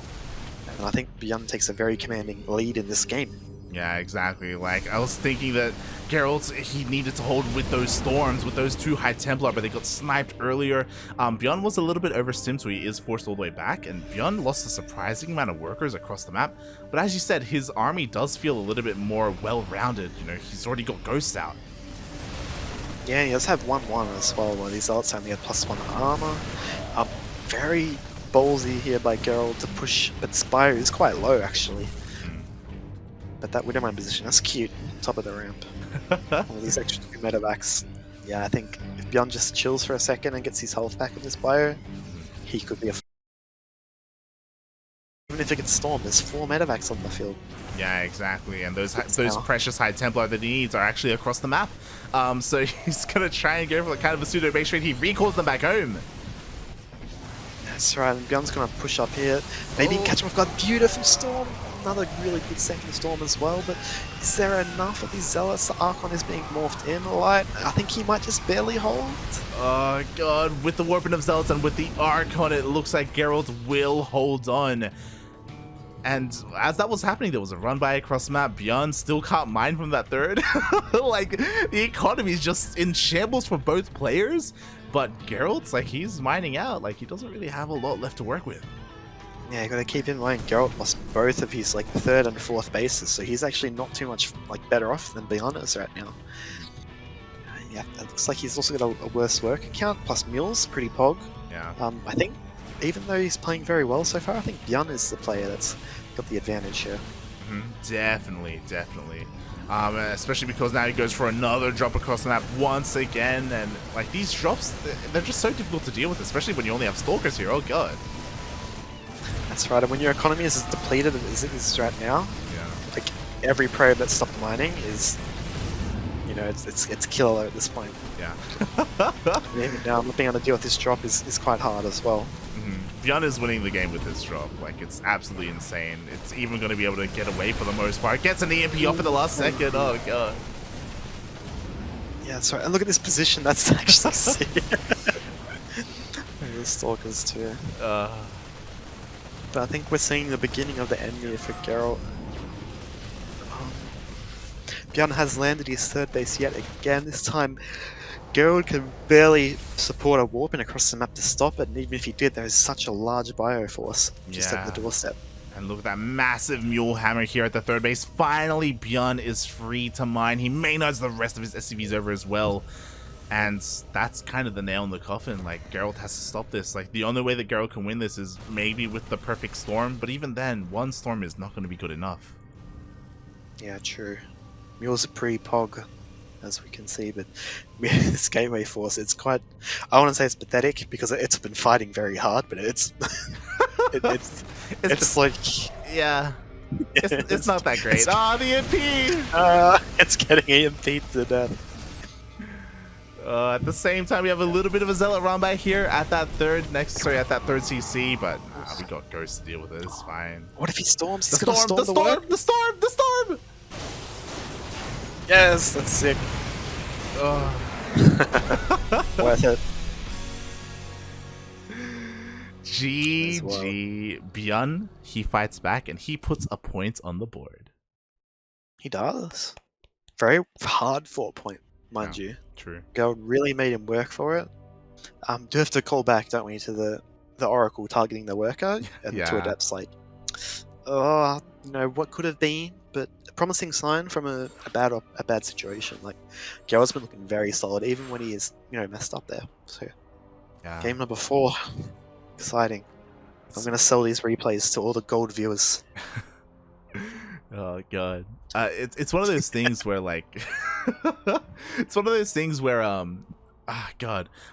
And I think ByuN takes a very commanding lead in this game. Yeah, exactly. Like, I was thinking that Geralt, he needed to hold with those storms, with those 2 High Templar, but they got sniped earlier. ByuN was a little bit overstimmed, so he is forced all the way back, and ByuN lost a surprising amount of workers across the map. But as you said, his army does feel a little bit more well-rounded. You know, he's already got Ghosts out. Yeah, he does have 1-1 as well, while these Zealots only have +1 armor. Very ballsy here by Gerald to push, but Spire is quite low, actually. But that Widow Mine position, that's cute. Top of the ramp. All these extra 2 medevacs. Yeah, I think if ByuN just chills for a second and gets his health back in this bio, he could be a... Even if it gets stormed, there's 4 medevacs on the field. Yeah, exactly. And those precious High Templar that he needs are actually across the map. So he's going to try and go for kind of a pseudo base trade. He recalls them back home. That's right, and ByuN's going to push up here. Maybe catch him off guard. Beautiful storm. another really good second storm as well, but is there enough of these zealots? The Archon is being morphed in a lot. I think he might just barely hold. Oh god, with the warping of zealots and with the Archon, it looks like Gerald will hold on. And as that was happening, there was a run by across the map. ByuN still can't mine from that third. Like, the economy is just in shambles for both players. But Gerald's like, he's mining out. Like, he doesn't really have a lot left to work with. Yeah, you gotta keep in mind, Gerald lost both of his like third and fourth bases, so he's actually not too much like better off than ByuN is right now. Yeah, it looks like he's also got a worse work account, plus Mule's pretty pog. Yeah. I think even though he's playing very well so far, I think ByuN is the player that's got the advantage here. Definitely. Especially because now he goes for another drop across the map once again, and like these drops, they're just so difficult to deal with, especially when you only have stalkers here. Oh god. That's right, and when your economy is as depleted as it is right now, like every probe that stopped mining is, you know, it's killer at this point. Yeah. Even now, not being able to deal with this drop is quite hard as well. ByuN is winning the game with this drop. Like, it's absolutely insane. It's even going to be able to get away for the most part. Gets an EMP off at the last second. Oh god. Yeah, that's right. And look at this position. That's actually sick. The stalkers too. But I think we're seeing the beginning of the end here for Gerald. ByuN has landed his third base yet again. This time, Gerald can barely support a warping across the map to stop it, and even if he did, there is such a large bioforce just at the doorstep. And look at that massive mule hammer here at the third base. Finally, ByuN is free to mine. He may nudge the rest of his SCVs over as well. And that's kind of the nail in the coffin. Like, Gerald has to stop this. Like, the only way that Gerald can win this is maybe with the perfect storm. But even then, one storm is not going to be good enough. Yeah, true. Mule's a pretty pog, as we can see, but this gateway force, it's quite, I want to say it's pathetic because it's been fighting very hard, but it's it's like, yeah, it's not that great. Ah, the EMP! It's getting EMP'd to death. At the same time, we have a little bit of a zealot run by here at that third CC, but we got Ghost to deal with it. It's fine. What if he storms? The storm! Yes, that's sick. Worth it. GG. ByuN, he fights back and he puts a point on the board. He does. Very hard fought point, mind you. True. Gerald really made him work for it. Do have to call back, don't we, to the Oracle targeting the worker and to Adept's like, oh, you know, what could have been, but a promising sign from a bad situation. Like, Gerald's been looking very solid, even when he is, you know, messed up there. So, game number 4, exciting. I'm gonna sell these replays to all the gold viewers. Oh god, it's one of those things where like, it's one of those things where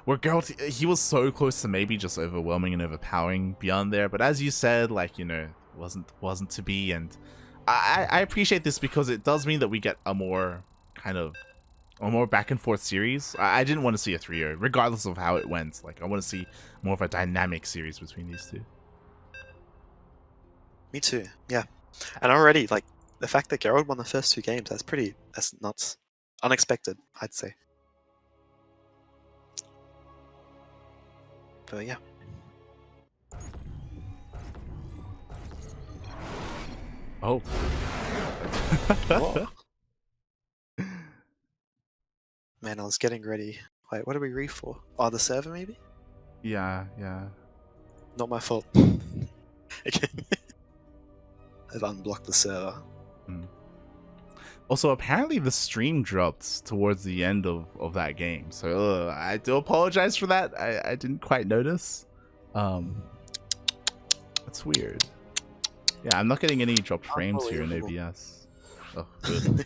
where Gerald, he was so close to maybe just overwhelming and overpowering ByuN there, but as you said, like, you know, wasn't to be, and I appreciate this because it does mean that we get a more back and forth series. I didn't want to see a 3-0 regardless of how it went. Like, I want to see more of a dynamic series between these two. Me too, yeah. And already, like, the fact that Gerald won the first 2 games, that's nuts. Unexpected, I'd say. But yeah. Oh. Man, I was getting ready. Wait, what did we read for? Oh, the server maybe? Yeah. Not my fault. I've unblocked the server. Also, apparently the stream dropped towards the end of that game, so I do apologize for that. I didn't quite notice. That's weird. Yeah, I'm not getting any dropped frames here in OBS. Oh, good.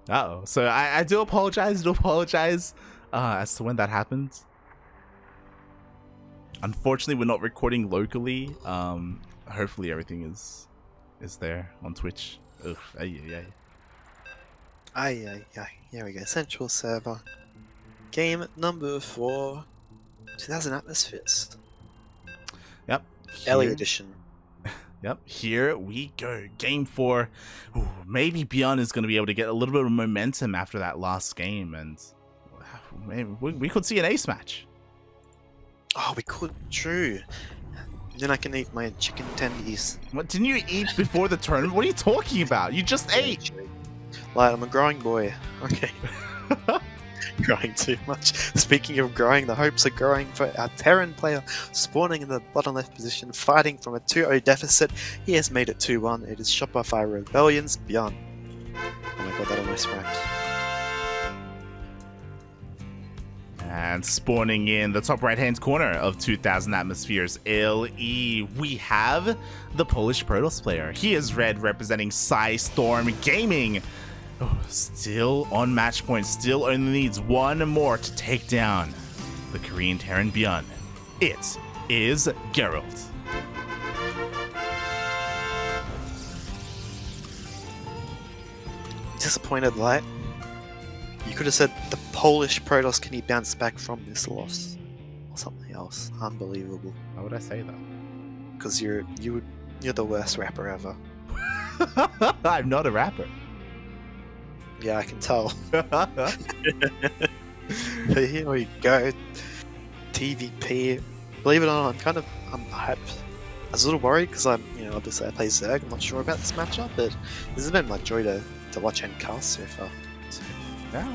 Uh-oh. So I do apologize. As to when that happened. Unfortunately, we're not recording locally. Hopefully everything is there on Twitch. Ugh, Here we go. Central server. Game number 4. 2000 atmospheres. Yep. Ellie edition. Yep, here we go. Game 4. Ooh, maybe ByuN is going to be able to get a little bit of momentum after that last game, and maybe we could see an ace match. Oh, we could. True. Then I can eat my chicken tendies. What, didn't you eat before the tournament? What are you talking about? You just ate. Like, I'm a growing boy. Okay. Growing too much. Speaking of growing, the hopes are growing for our Terran player, spawning in the bottom left position, fighting from a 2-0 deficit. He has made it 2-1. It is Shopify Rebellion's ByuN. Oh my god, that almost rhymed. And spawning in the top right-hand corner of 2000 Atmospheres LE, we have the Polish Protoss player. He is red, representing Storm Gaming. Oh, still on match point, still only needs one more to take down the Korean Terran ByuN. It is Gerald. Disappointed, Light. You could have said the Polish Protoss, can he bounce back from this loss? Or something else. Unbelievable. Why would I say that? Because you're the worst rapper ever. I'm not a rapper. Yeah, I can tell. But here we go. TvP. Believe it or not, I'm hyped. I was a little worried because obviously I play Zerg. I'm not sure about this matchup, but this has been my joy to watch and cast so far. So.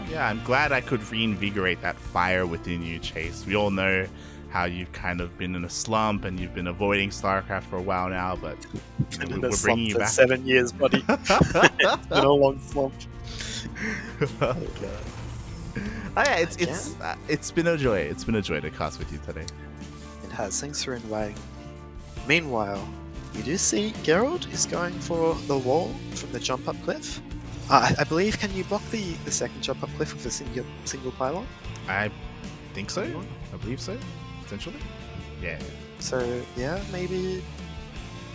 Yeah, I'm glad I could reinvigorate that fire within you, Chase. We all know how you've kind of been in a slump and you've been avoiding StarCraft for a while now, but we're bringing you back. 7 years, buddy. It's been a long slump. Oh yeah, it's been a joy. It's been a joy to cast with you today. It has. Thanks for inviting. Meanwhile, you do see Gerald is going for the wall from the jump up cliff. I believe, can you block the second jump up cliff with a single pylon? I think so. I believe so. Essentially. Yeah. So yeah, maybe you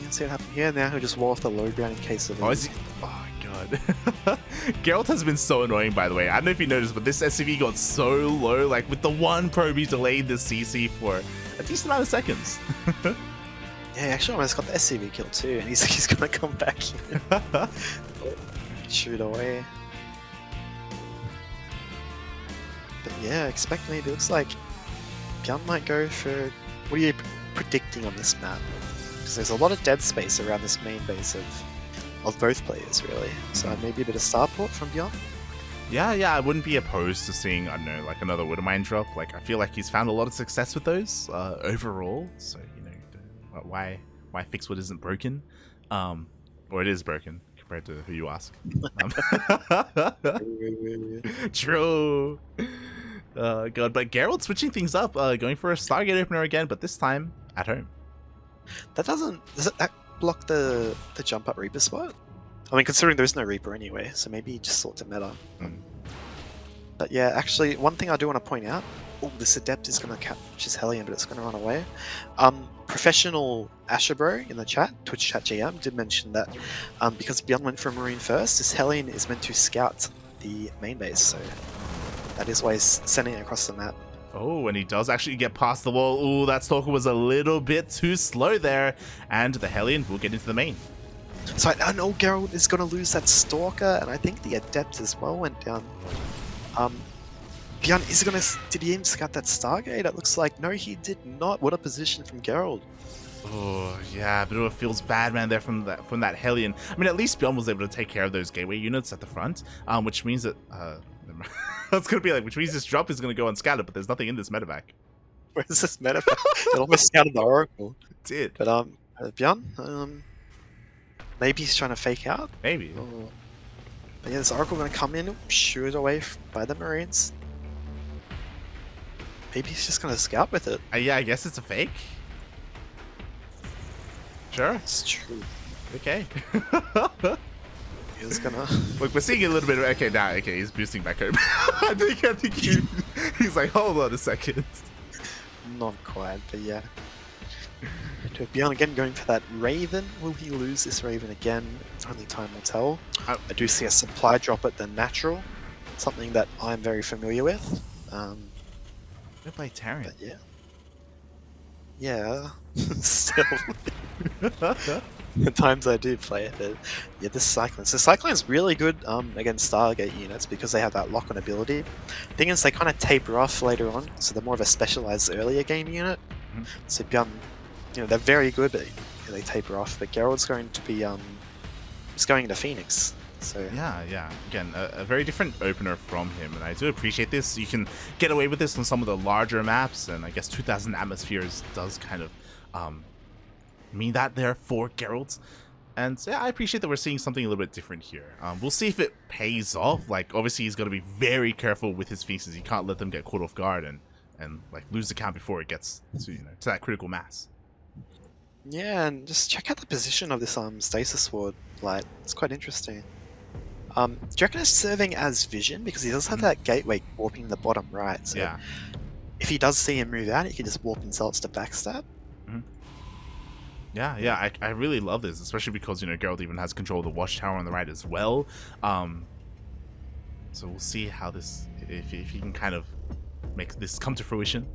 can see what happened here. Now he'll just wall off the low ground in case of. Oh, is he? Oh god. Gerald has been so annoying, by the way. I don't know if you noticed, but this SCV got so low. Like with the one probe, he delayed the CC for a decent amount of seconds. Yeah, he actually almost got the SCV kill too, and he's gonna come back here. Shoot away. But yeah, expect maybe. It looks like ByuN might go for. What are you predicting on this map? Because there's a lot of dead space around this main base of both players, really. So maybe a bit of starport from ByuN. Yeah, I wouldn't be opposed to seeing, I don't know, like another Widowmine drop. Like, I feel like he's found a lot of success with those overall. So, why fix what isn't broken? Or it is broken compared to who you ask. True. God, but Gerald switching things up, going for a Stargate opener again, but this time at home. Does that block the jump up Reaper spot? I mean, considering there's no Reaper anyway, so maybe he just sorts a meta. But yeah, actually, one thing I do want to point out. Oh, this Adept is going to catch his Hellion, but it's going to run away. Professional Asherbro in the chat, Twitch chat GM, did mention that because ByuN went for Marine first, this Hellion is meant to scout the main base, so that is why he's sending it across the map. Oh, and he does actually get past the wall. Ooh, that Stalker was a little bit too slow there, and the Hellion will get into the main. So I know Gerald is going to lose that Stalker, and I think the Adept as well went down. ByuN, did he even scout that Stargate? It looks like, no, he did not. What a position from Gerald. Oh, yeah, but it feels bad, man, there from that Hellion. I mean, at least ByuN was able to take care of those gateway units at the front, which means that, it's going to be like, which means this drop is going to go unscattered, but there's nothing in this medevac. Where's this medevac? It almost scouted the Oracle. It did. But, ByuN, maybe he's trying to fake out? Maybe. But yeah, this Oracle going to come in, shoot away by the Marines. Maybe he's just going to scout with it. Yeah, I guess it's a fake. Sure. It's true. Okay. He's gonna... Look, we're seeing a little bit of... Okay, now, he's boosting back home. I think he's like, hold on a second. Not quite, but yeah. ByuN again going for that Raven. Will he lose this Raven again? Only time will tell. I do see a supply drop at the natural. Something that I'm very familiar with. They play Terran. But yeah. Yeah. Still. The times I do play it, but yeah, this Cyclone. So Cyclone's really good against Stargate units because they have that lock-on ability. Thing is, they kind of taper off later on, so they're more of a specialized earlier game unit. Mhm. So ByuN, they're very good, but they taper off. But Gerald's going to be just going into Phoenix. So Yeah. Again, a very different opener from him, and I do appreciate this. You can get away with this on some of the larger maps, and I guess 2,000 atmospheres does kind of mean that there for Gerald. And yeah, I appreciate that we're seeing something a little bit different here. We'll see if it pays off. Like, obviously, he's got to be very careful with his Phoenixes. He can't let them get caught off guard and like lose the count before it gets to to that critical mass. yeah, and just check out the position of this stasis sword light. It's quite interesting. Do you reckon it's serving as vision because he does have that gateway warping in the bottom right? So Yeah. if he does see him move out, he can just warp himself to backstab. Yeah, I really love this, especially because, Gerald even has control of the watchtower on the right as well. So we'll see how this, if he can kind of make this come to fruition.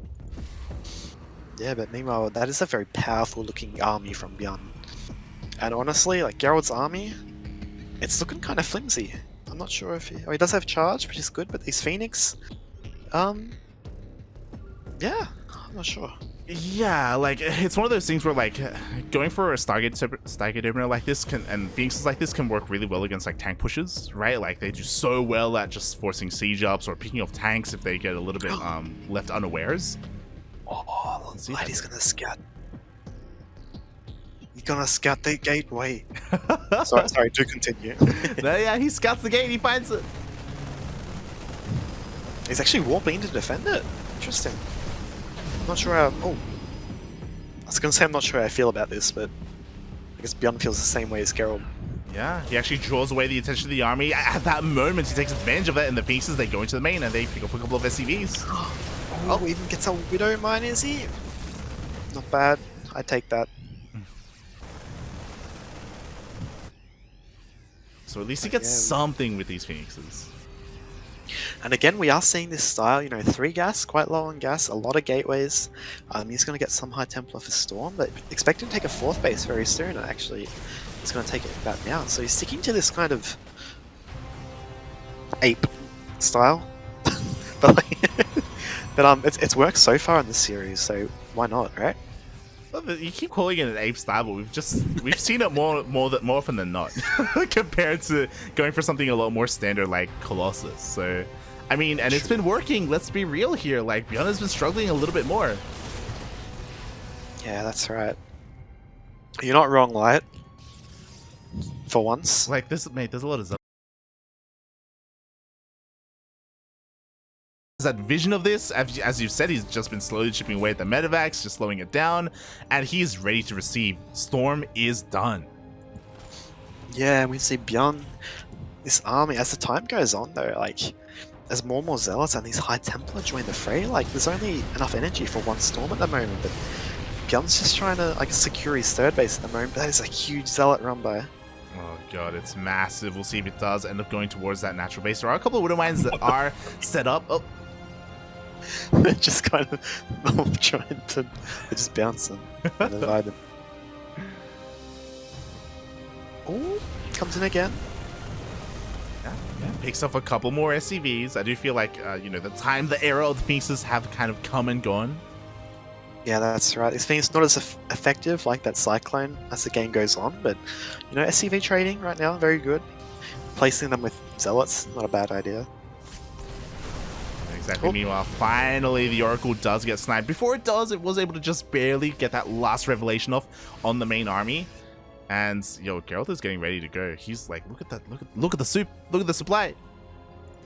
Yeah, but meanwhile, that is a very powerful looking army from ByuN. And honestly, like Gerald's army, it's looking kind of flimsy. I'm not sure if he does have charge, which is good, but these Phoenix, yeah, I'm not sure. Yeah, like, it's one of those things where, like, going for a Stargate opener like this and Phoenixes like this can work really well against, like, tank pushes, right? Like, they do so well at just forcing siege ups or picking off tanks if they get a little bit left unawares. Oh, light, he's gonna scout. He's gonna scout the gateway. sorry, do continue. No, yeah, he scouts the gate, he finds it. He's actually warping to defend it. Interesting. I'm not sure how. Oh, I was gonna say I'm not sure how I feel about this, but I guess ByuN feels the same way as Gerald. Yeah, he actually draws away the attention of the army. At that moment, he takes advantage of that, and the Phoenixes, they go into the main and they pick up a couple of SCVs. Oh, even gets a Widow Mine, is he? Not bad. I take that. So at least he gets something with these Phoenixes. And again, we are seeing this style, 3 gas, quite low on gas, a lot of gateways. He's going to get some High Templar for Storm, but expect him to take a 4th base very soon, and actually he's going to take it about now. So he's sticking to this kind of ape style. but it's worked so far in this series, so why not, right? Well, you keep calling it an ape style, but we've seen it more often than not compared to going for something a lot more standard like Colossus. So, I mean, and it's been working. Let's be real here. Like, ByuN has been struggling a little bit more. Yeah, that's right. You're not wrong, Light. For once. Like this, mate. There's a lot of that vision of this, as you've said, he's just been slowly chipping away at the medevacs, just slowing it down, and he's ready to receive. Storm is done. Yeah, we see ByuN, this army, as the time goes on though, like, as more and more Zealots and these High Templar join the fray, like, there's only enough energy for one Storm at the moment, but ByuN's just trying to, like, secure his 3rd base at the moment, but that is a huge Zealot run by. Oh god, it's massive. We'll see if it does end up going towards that natural base. There are a couple of Widow Mines that are set up. Oh. They're just kind of trying to just bounce them and divide them. Oh, comes in again. Yeah, picks up a couple more SCVs. I do feel like, the era of the Phoenixes have kind of come and gone. Yeah, that's right. This thing is not as effective like that Cyclone as the game goes on, but, SCV trading right now, very good. Placing them with Zealots, not a bad idea. Exactly. Oh. Meanwhile, finally, the Oracle does get sniped. Before it does, it was able to just barely get that last revelation off on the main army. And Gerald is getting ready to go. He's like, look at that! Look at the soup! Look at the supply!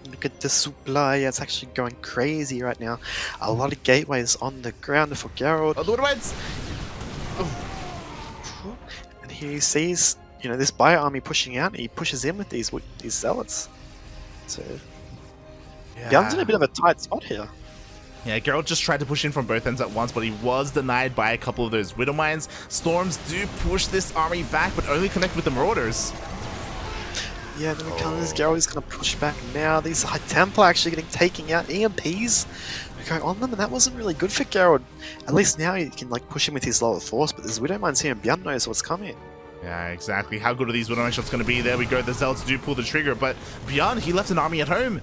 Look at the supply. Yeah, it's actually going crazy right now. A lot of gateways on the ground for Gerald. Oh, the Woodwides! Oh. And here he sees, this Bio army pushing out. And he pushes in with these Zealots. So. Yeah. ByuN's in a bit of a tight spot here. Yeah, Gerald just tried to push in from both ends at once, but he was denied by a couple of those Widow Mines. Storms do push this army back, but only connect with the Marauders. Yeah, then comes Gerald is going to push back now. These High Templar actually taking out EMPs. Going on them, and that wasn't really good for Gerald. At least now he can push him with his lower force, but there's Widow Mines here, and ByuN knows what's coming. Yeah, exactly. How good are these winnowing shots going to be? There we go. The Zealots do pull the trigger, but ByuN, he left an army at home.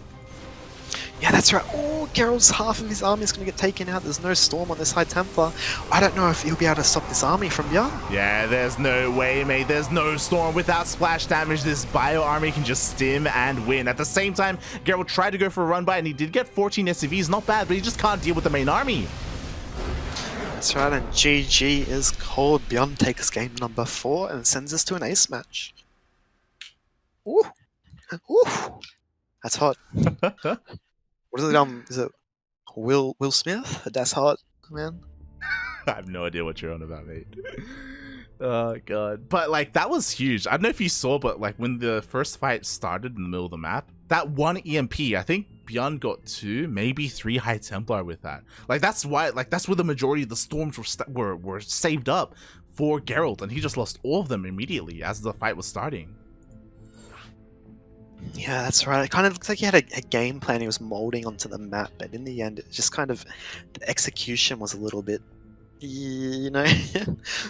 Yeah, that's right. Oh, Gerald's half of his army is going to get taken out. There's no Storm on this High Templar. I don't know if he'll be able to stop this army from ByuN. Yeah, there's no way, mate. There's no Storm. Without splash damage, this Bio army can just stim and win. At the same time, Gerald tried to go for a run by, and he did get 14 SCVs. Not bad, but he just can't deal with the main army. That's right, and GG is called. ByuN takes game number 4 and sends us to an ace match. Ooh. Ooh. That's hot. What is it? Is it Will Smith? That's hot, man. I have no idea what you're on about, mate. Oh god. But like that was huge. I don't know if you saw, but like when the first fight started in the middle of the map, that one EMP, I think ByuN got 2, maybe 3 High Templar with that. Like that's why, like that's where the majority of the storms were saved up for Gerald, and he just lost all of them immediately as the fight was starting. Yeah, that's right. It kind of looks like he had a game plan he was molding onto the map, but in the end, it just kind of the execution was a little bit, you know.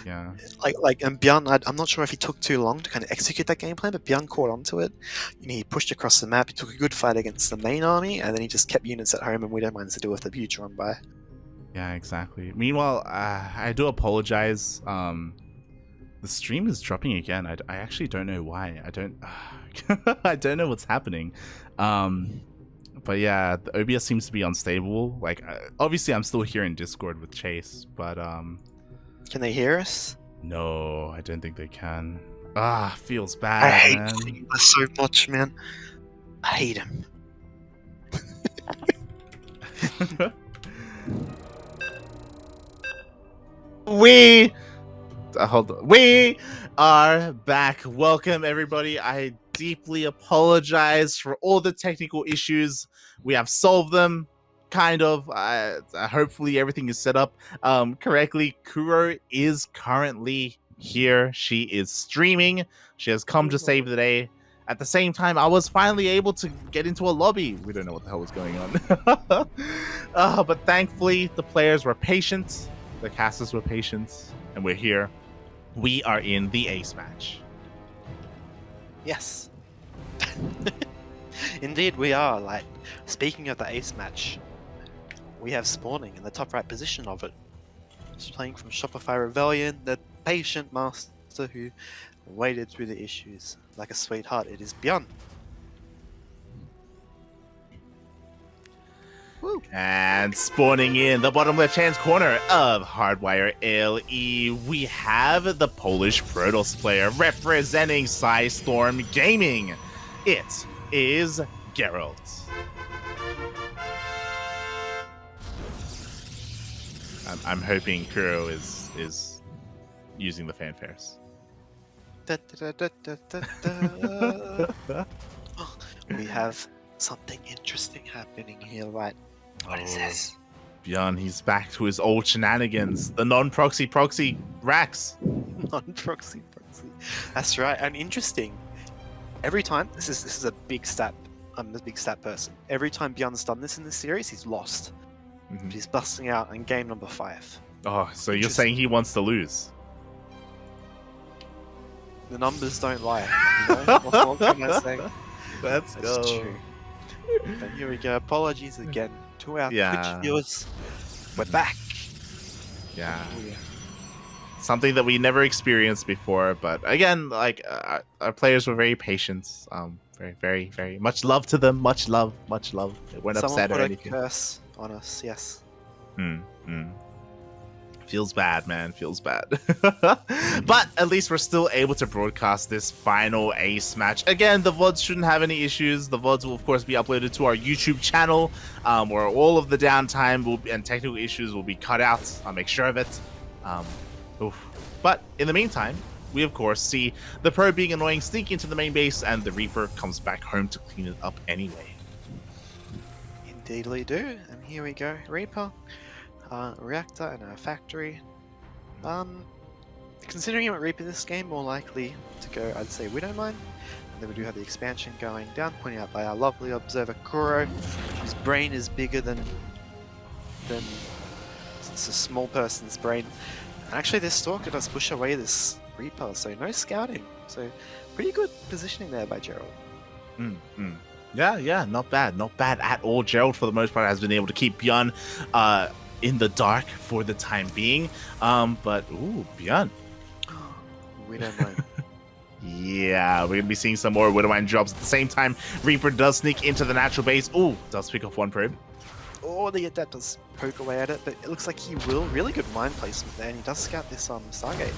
Yeah. And ByuN, I'm not sure if he took too long to kind of execute that game plan, but ByuN caught onto it. You know, he pushed across the map. He took a good fight against the main army, and then he just kept units at home, and we don't mind to do with the ByuN run by. Yeah, exactly. Meanwhile, I do apologize. The stream is dropping again. I actually don't know why. I don't I don't know what's happening. But yeah, the OBS seems to be unstable. Like obviously I'm still here in Discord with Chase, but Can they hear us? no, I don't think they can. Feels I bad, hate man. Sigma so much, man. I hate him. Hold on. We are back. Welcome, everybody. I deeply apologize for all the technical issues. We have solved them, kind of. Hopefully, everything is set up correctly. Kuro is currently here. She is streaming. She has come to save the day. At the same time, I was finally able to get into a lobby. We don't know what the hell was going on. But thankfully, the players were patient. The casters were patient. And we're here. We are in the ace match. Yes. Indeed, we are. Like, speaking of the ace match, we have spawning in the top right position of it. Just playing from Shopify Rebellion, the patient master who waded through the issues like a sweetheart. It is ByuN. Woo. And spawning in the bottom left-hand corner of Hardwire LE, we have the Polish Protoss player representing Storm Gaming. It is Gerald. I'm hoping Kuro is using the fanfares. Da, da, da, da, da, da, da. Oh, we have something interesting happening here, right? What is this? ByuN, he's back to his old shenanigans. The non-proxy racks. Non-proxy. That's right, and interesting. Every time, this is a big stat. I'm a big stat person. Every time ByuN's done this in this series, he's lost. Mm-hmm. He's busting out in game number 5. Oh, so you're saying he wants to lose? The numbers don't lie. You know? what can I say? Let's That's go. true. But here we go. Apologies again to our Yeah. Twitch viewers. We're back. Yeah. Oh, yeah. Something that we never experienced before, but again, like our players were very patient. Very much love to them. Much love. They weren't Someone upset put or a anything. curse on us. Yes. Feels bad, man. Feels bad. But at least we're still able to broadcast this final ace match. Again, the VODs shouldn't have any issues. The VODs will, of course, be uploaded to our YouTube channel, where all of the downtime and technical issues will be cut out. I'll make sure of it. But in the meantime, we, of course, see the Pro being annoying, sneak into the main base, and the Reaper comes back home to clean it up anyway. Indeed we do. And here we go. Reaper. Reactor and a factory. Considering I'm at Reaper this game, more likely to go, I'd say Widowmine. And then we do have the expansion going down, pointed out by our lovely observer Kuro, whose brain is bigger than it's a small person's brain. And actually, this Stalker does push away this Reaper, so no scouting. So pretty good positioning there by Gerald. Yeah, not bad at all. Gerald, for the most part, has been able to keep ByuN in the dark for the time being. But ooh, ByuN. We don't mind. Yeah, we're gonna be seeing some more Widowmine drops at the same time. Reaper does sneak into the natural base. Ooh, does pick off one probe. Oh, the Adept does poke away at it, but it looks like he will. Really good mine placement there, and he does scout this Stargate.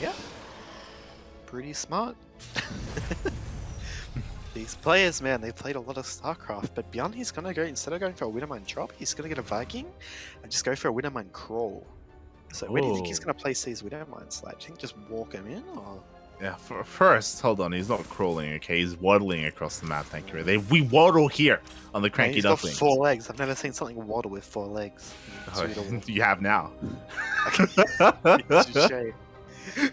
Yeah, pretty smart. These players, man, they played a lot of StarCraft, but ByuN, he's gonna go, instead of going for a Widowmine drop, he's gonna get a Viking and just go for a Widowmine crawl. So where do you think he's gonna place these Widowmines? Like, do you think just walk him in, or? Yeah, first, hold on, he's not crawling, okay? He's waddling across the map, thank you. We waddle here on the Cranky Ducklings. He's got 4 legs. I've never seen something waddle with 4 legs. Oh, you have now. It's a shame.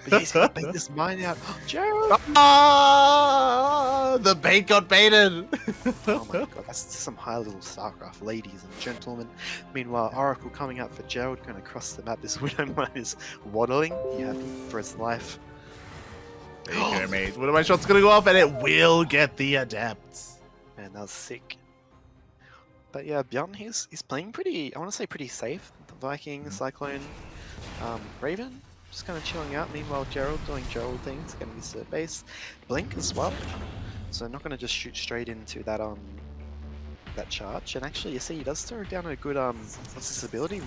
But he's gonna bait this mine out. Gerald! Ah, the bait got baited. Oh my god, that's some high level StarCraft, ladies and gentlemen. Meanwhile, Oracle coming out for Gerald, going across the map. This Widowmine is waddling. He happy for his life. There you go, mate. Widowmine shot's gonna go off, and it will get the Adept. Man, that was sick. But yeah, ByuN, he's playing pretty, I want to say pretty safe. The Viking, Cyclone, Raven, just kind of chilling out. Meanwhile, Gerald doing Gerald things, getting his third base. Blink as well. So I'm not going to just shoot straight into that that charge. And actually, you see, he does throw down a good, what's this ability?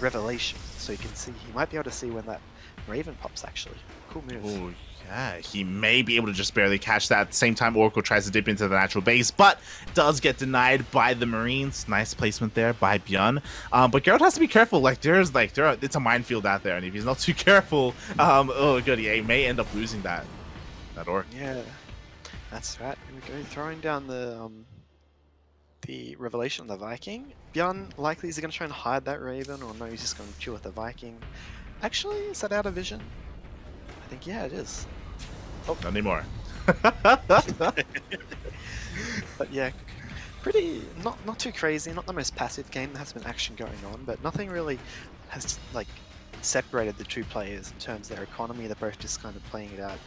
Revelation. So you can see, he might be able to see when that Raven pops, actually. Cool move. Ooh, yeah, he may be able to just barely catch that. At the same time, Oracle tries to dip into the natural base, but does get denied by the Marines. Nice placement there by ByuN. But Gerald has to be careful. Like, it's a minefield out there, and if he's not too careful, oh good, he may end up losing that orc. Yeah, that's right. Here we go, throwing down the Revelation on the Viking. ByuN likely is he going to try and hide that Raven, or no, he's just going to chill with the Viking. Actually, is that out of vision? I think, yeah, it is. Oh, not anymore. But yeah, pretty, not too crazy, not the most passive game. There has been action going on, but nothing really has, like, separated the two players in terms of their economy. They're both just kind of playing it out.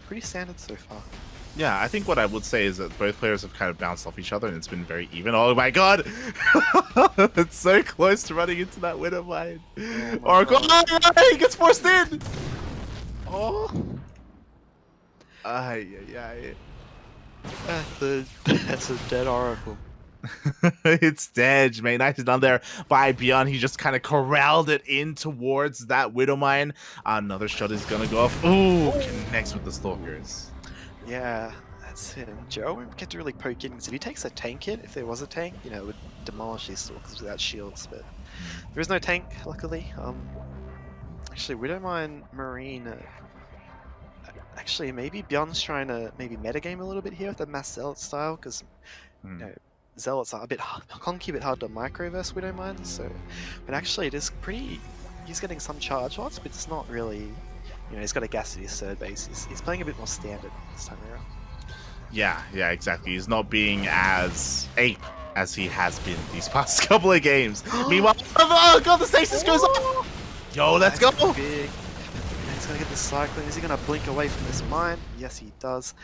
Pretty standard so far. Yeah, I think what I would say is that both players have kind of bounced off each other, and it's been very even. Oh my god! It's so close to running into that Widowmine. Oracle, oh, he gets forced in! Oh! Ay. That's a dead Oracle. It's dead, mate. Nice done there by ByuN. He just kind of corralled it in towards that Widowmine. Another shot is gonna go off. Ooh, connects with the Stalkers. Yeah, that's it. And Joe won't get to really poke in, because if he takes a tank hit, if there was a tank, you know, it would demolish these Stalkers without shields, but there is no tank, luckily. Actually, Widowmine Marine... actually, maybe ByuN's trying to maybe metagame a little bit here with the mass Zealot style, because you know, Zealots are a bit clunky, a bit hard to microverse Widowmine, so... But actually, it is pretty... He's getting some charge lots, but it's not really... You know, he's got a gas at his third base. He's playing a bit more standard this time around. Yeah, exactly. He's not being as ape as he has been these past couple of games. Meanwhile, oh god, the stasis goes off! Yo, let's go! Big. He's gonna get the cycling. Is he gonna blink away from this mine? Yes, he does.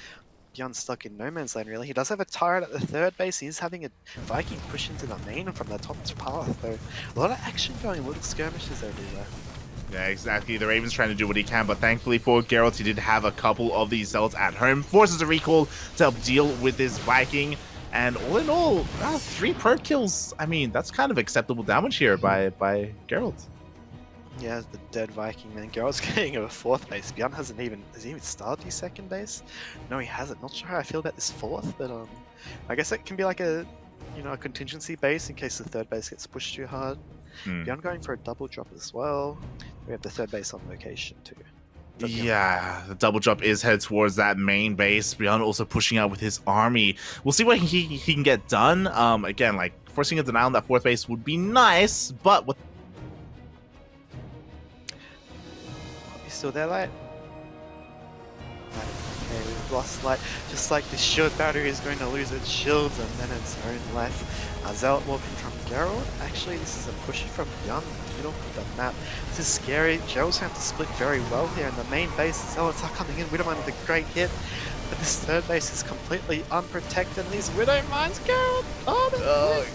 ByuN's stuck in no man's land, really. He does have a turret at the third base. He's having a Viking push into the main from the top path, though. A lot of action going, little skirmishes everywhere. Yeah, exactly. The Raven's trying to do what he can, but thankfully for Gerald, he did have a couple of these Zealots at home. Forces a recall to help deal with this Viking. And all in all, 3 pro kills. I mean, that's kind of acceptable damage here by Gerald. Yeah, the dead Viking, man. Gerald's getting a 4th base. ByuN has he even started his 2nd base? No, he hasn't. Not sure how I feel about this 4th, but I guess it can be like a contingency base in case the 3rd base gets pushed too hard. ByuN going for a double drop as well. We have the 3rd base on location too. But, yeah, the double drop is headed towards that main base. ByuN also pushing out with his army. We'll see what he can get done. Again, like forcing a denial on that 4th base would be nice, but what? You still there, Light? Okay, we've lost Light. Just like the shield battery is going to lose its shields and then its own life. Zealot walking from Gerald. Actually, this is a pushy from ByuN in the middle of the map. This is scary. Gerald's going to split very well here in the main base. The Zealots are coming in. Widowmine with a great hit. But this third base is completely unprotected. And these Widow Mines, Gerald! Oh,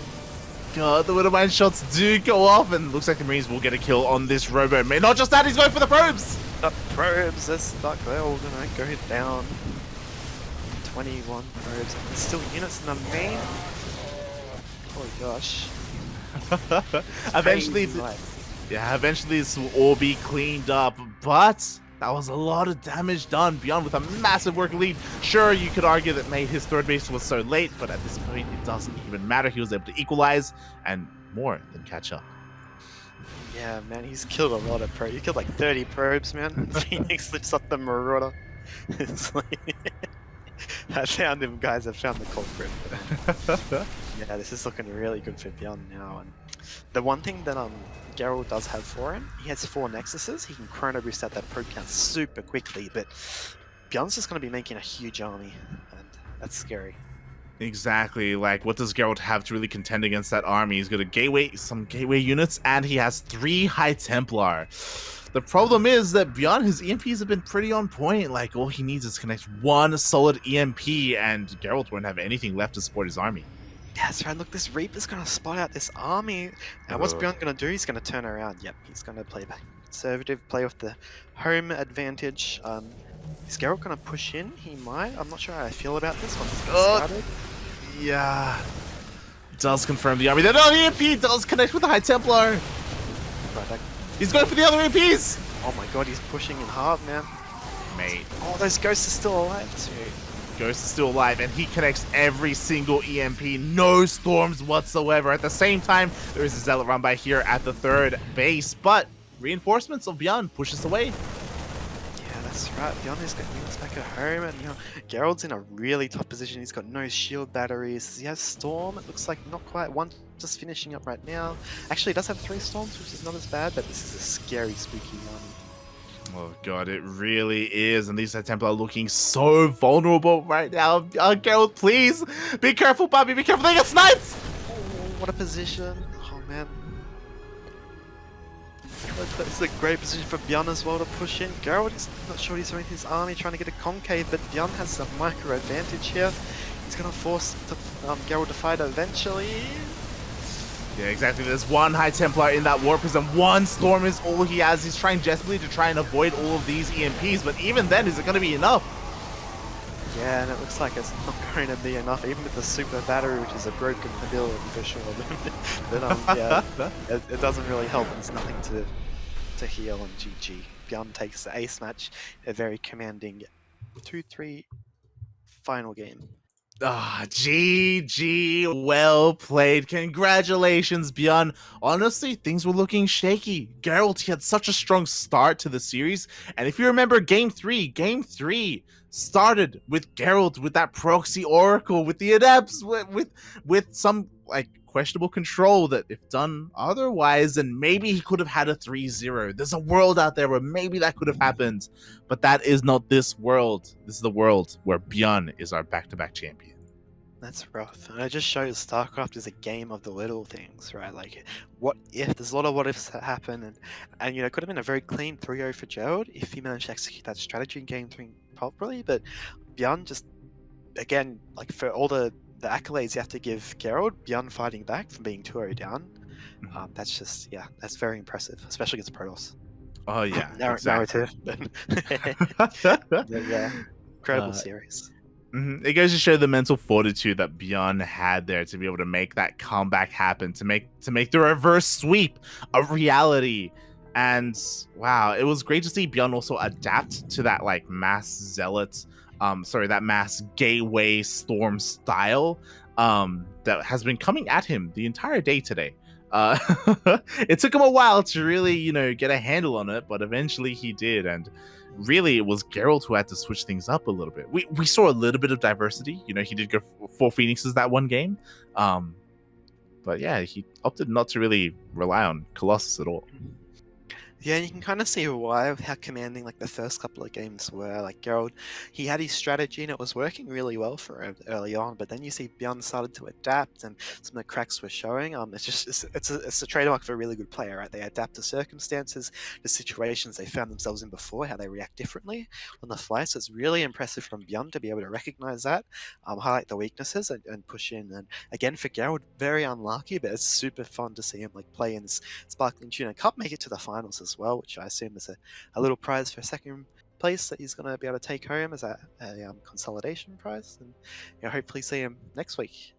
God, the Widowmine shots do go off, and looks like the Marines will get a kill on this Robo. Not just that, he's going for the probes! the probes are stuck. They're all going to go down. 21 probes. And there's still units in the main. Oh gosh. Eventually this will all be cleaned up, but that was a lot of damage done. ByuN with a massive work lead. Sure, you could argue that maybe his third base was so late, but at this point it doesn't even matter. He was able to equalize and more than catch up. Yeah, man, he's killed a lot of probes. He killed like 30 probes, man. Phoenix lifts up the Marauder. It's like I found him, guys. I found the culprit. Yeah, this is looking really good for ByuN now. And the one thing that Gerald does have for him, he has 4 Nexuses. He can chrono boost out that probe count super quickly, but ByuN's just going to be making a huge army, and that's scary. Exactly. Like, what does Gerald have to really contend against that army? He's got some gateway units, and he has 3 High Templar. The problem is that ByuN, his EMPs have been pretty on point. Like, all he needs is to connect 1 solid EMP, and Gerald won't have anything left to support his army. Yeah, that's right. Look, this Reaper's going to spot out this army. And what's ByuN going to do? He's going to turn around. Yep, he's going to play back conservative, play with the home advantage. Is Gerald going to push in? He might. I'm not sure how I feel about this once it's started. Yeah. Does confirm the army. No, the EMP does connect with the High Templar. Right, He's going for the other EMPs. oh my god, he's pushing in hard, man. Mate. Oh, those ghosts are still alive too. Ghost is still alive, and he connects every single EMP. No storms whatsoever. At the same time, there is a Zealot run by here at the third base, but reinforcements of ByuN pushes away. Yeah, that's right. ByuN has got units back at home, and Gerald's in a really tough position. He's got no shield batteries. He has Storm. It looks like not quite. One just finishing up right now. Actually, he does have 3 Storms, which is not as bad, but this is a scary, spooky army. Oh god, it really is, and these High Templar are looking so vulnerable right now. Gerald, please be careful, Bobby. Be careful. They get sniped. Oh, what a position! Oh man, it's a great position for ByuN as well to push in. Gerald is not sure what he's doing with his army, trying to get a concave, but ByuN has a micro advantage here. He's going to force Gerald to fight eventually. Yeah, exactly. There's 1 High Templar in that War Prism. 1 Storm is all he has. He's trying desperately to try and avoid all of these EMPs, but even then, is it going to be enough? Yeah, and it looks like it's not going to be enough, even with the super battery, which is a broken ability for sure. But yeah, it doesn't really help. There's nothing to heal, and GG. ByuN takes the ace match, a very commanding 2-3 final game. GG, well played. Congratulations, ByuN. Honestly, things were looking shaky. Gerald, he had such a strong start to the series, and if you remember game 3 started with Gerald with that proxy oracle, with the adepts, with some like questionable control that if done otherwise, then maybe he could have had a 3-0. There's a world out there where maybe that could have happened, but that is not this world. This is the world where ByuN is our back-to-back champion. That's rough. And it just shows StarCraft is a game of the little things, right? Like, what if? There's a lot of what ifs that happen, and it could have been a very clean 3-0 for Gerald if he managed to execute that strategy in game 3 properly. But ByuN just, again, like for all the accolades you have to give Gerald, ByuN fighting back from being 2-0 down, that's just, yeah, that's very impressive, especially against Protoss. Oh yeah, narrative. Yeah, incredible series. It goes to show the mental fortitude that ByuN had there to be able to make that comeback happen, to make the reverse sweep a reality. And wow, it was great to see ByuN also adapt to that like mass zealot, that mass gateway storm style that has been coming at him the entire day today. It took him a while to really, get a handle on it, but eventually he did. And really, it was Gerald who had to switch things up a little bit. We saw a little bit of diversity. He did go 4 Phoenixes that one game. But yeah, he opted not to really rely on Colossus at all. Yeah, and you can kind of see why, how commanding like the first couple of games were. Like Gerald, he had his strategy and it was working really well for him early on. But then you see ByuN started to adapt, and some of the cracks were showing. It's just it's a trademark for a really good player, right? They adapt to circumstances, the situations they found themselves in before, how they react differently on the fly. So it's really impressive from ByuN to be able to recognize that, highlight the weaknesses, and push in. And again for Gerald, very unlucky, but it's super fun to see him like play in this Sparkling Tuna Cup, make it to the finals as well, which I assume is a little prize for second place that he's going to be able to take home as a consolidation prize, and hopefully see him next week.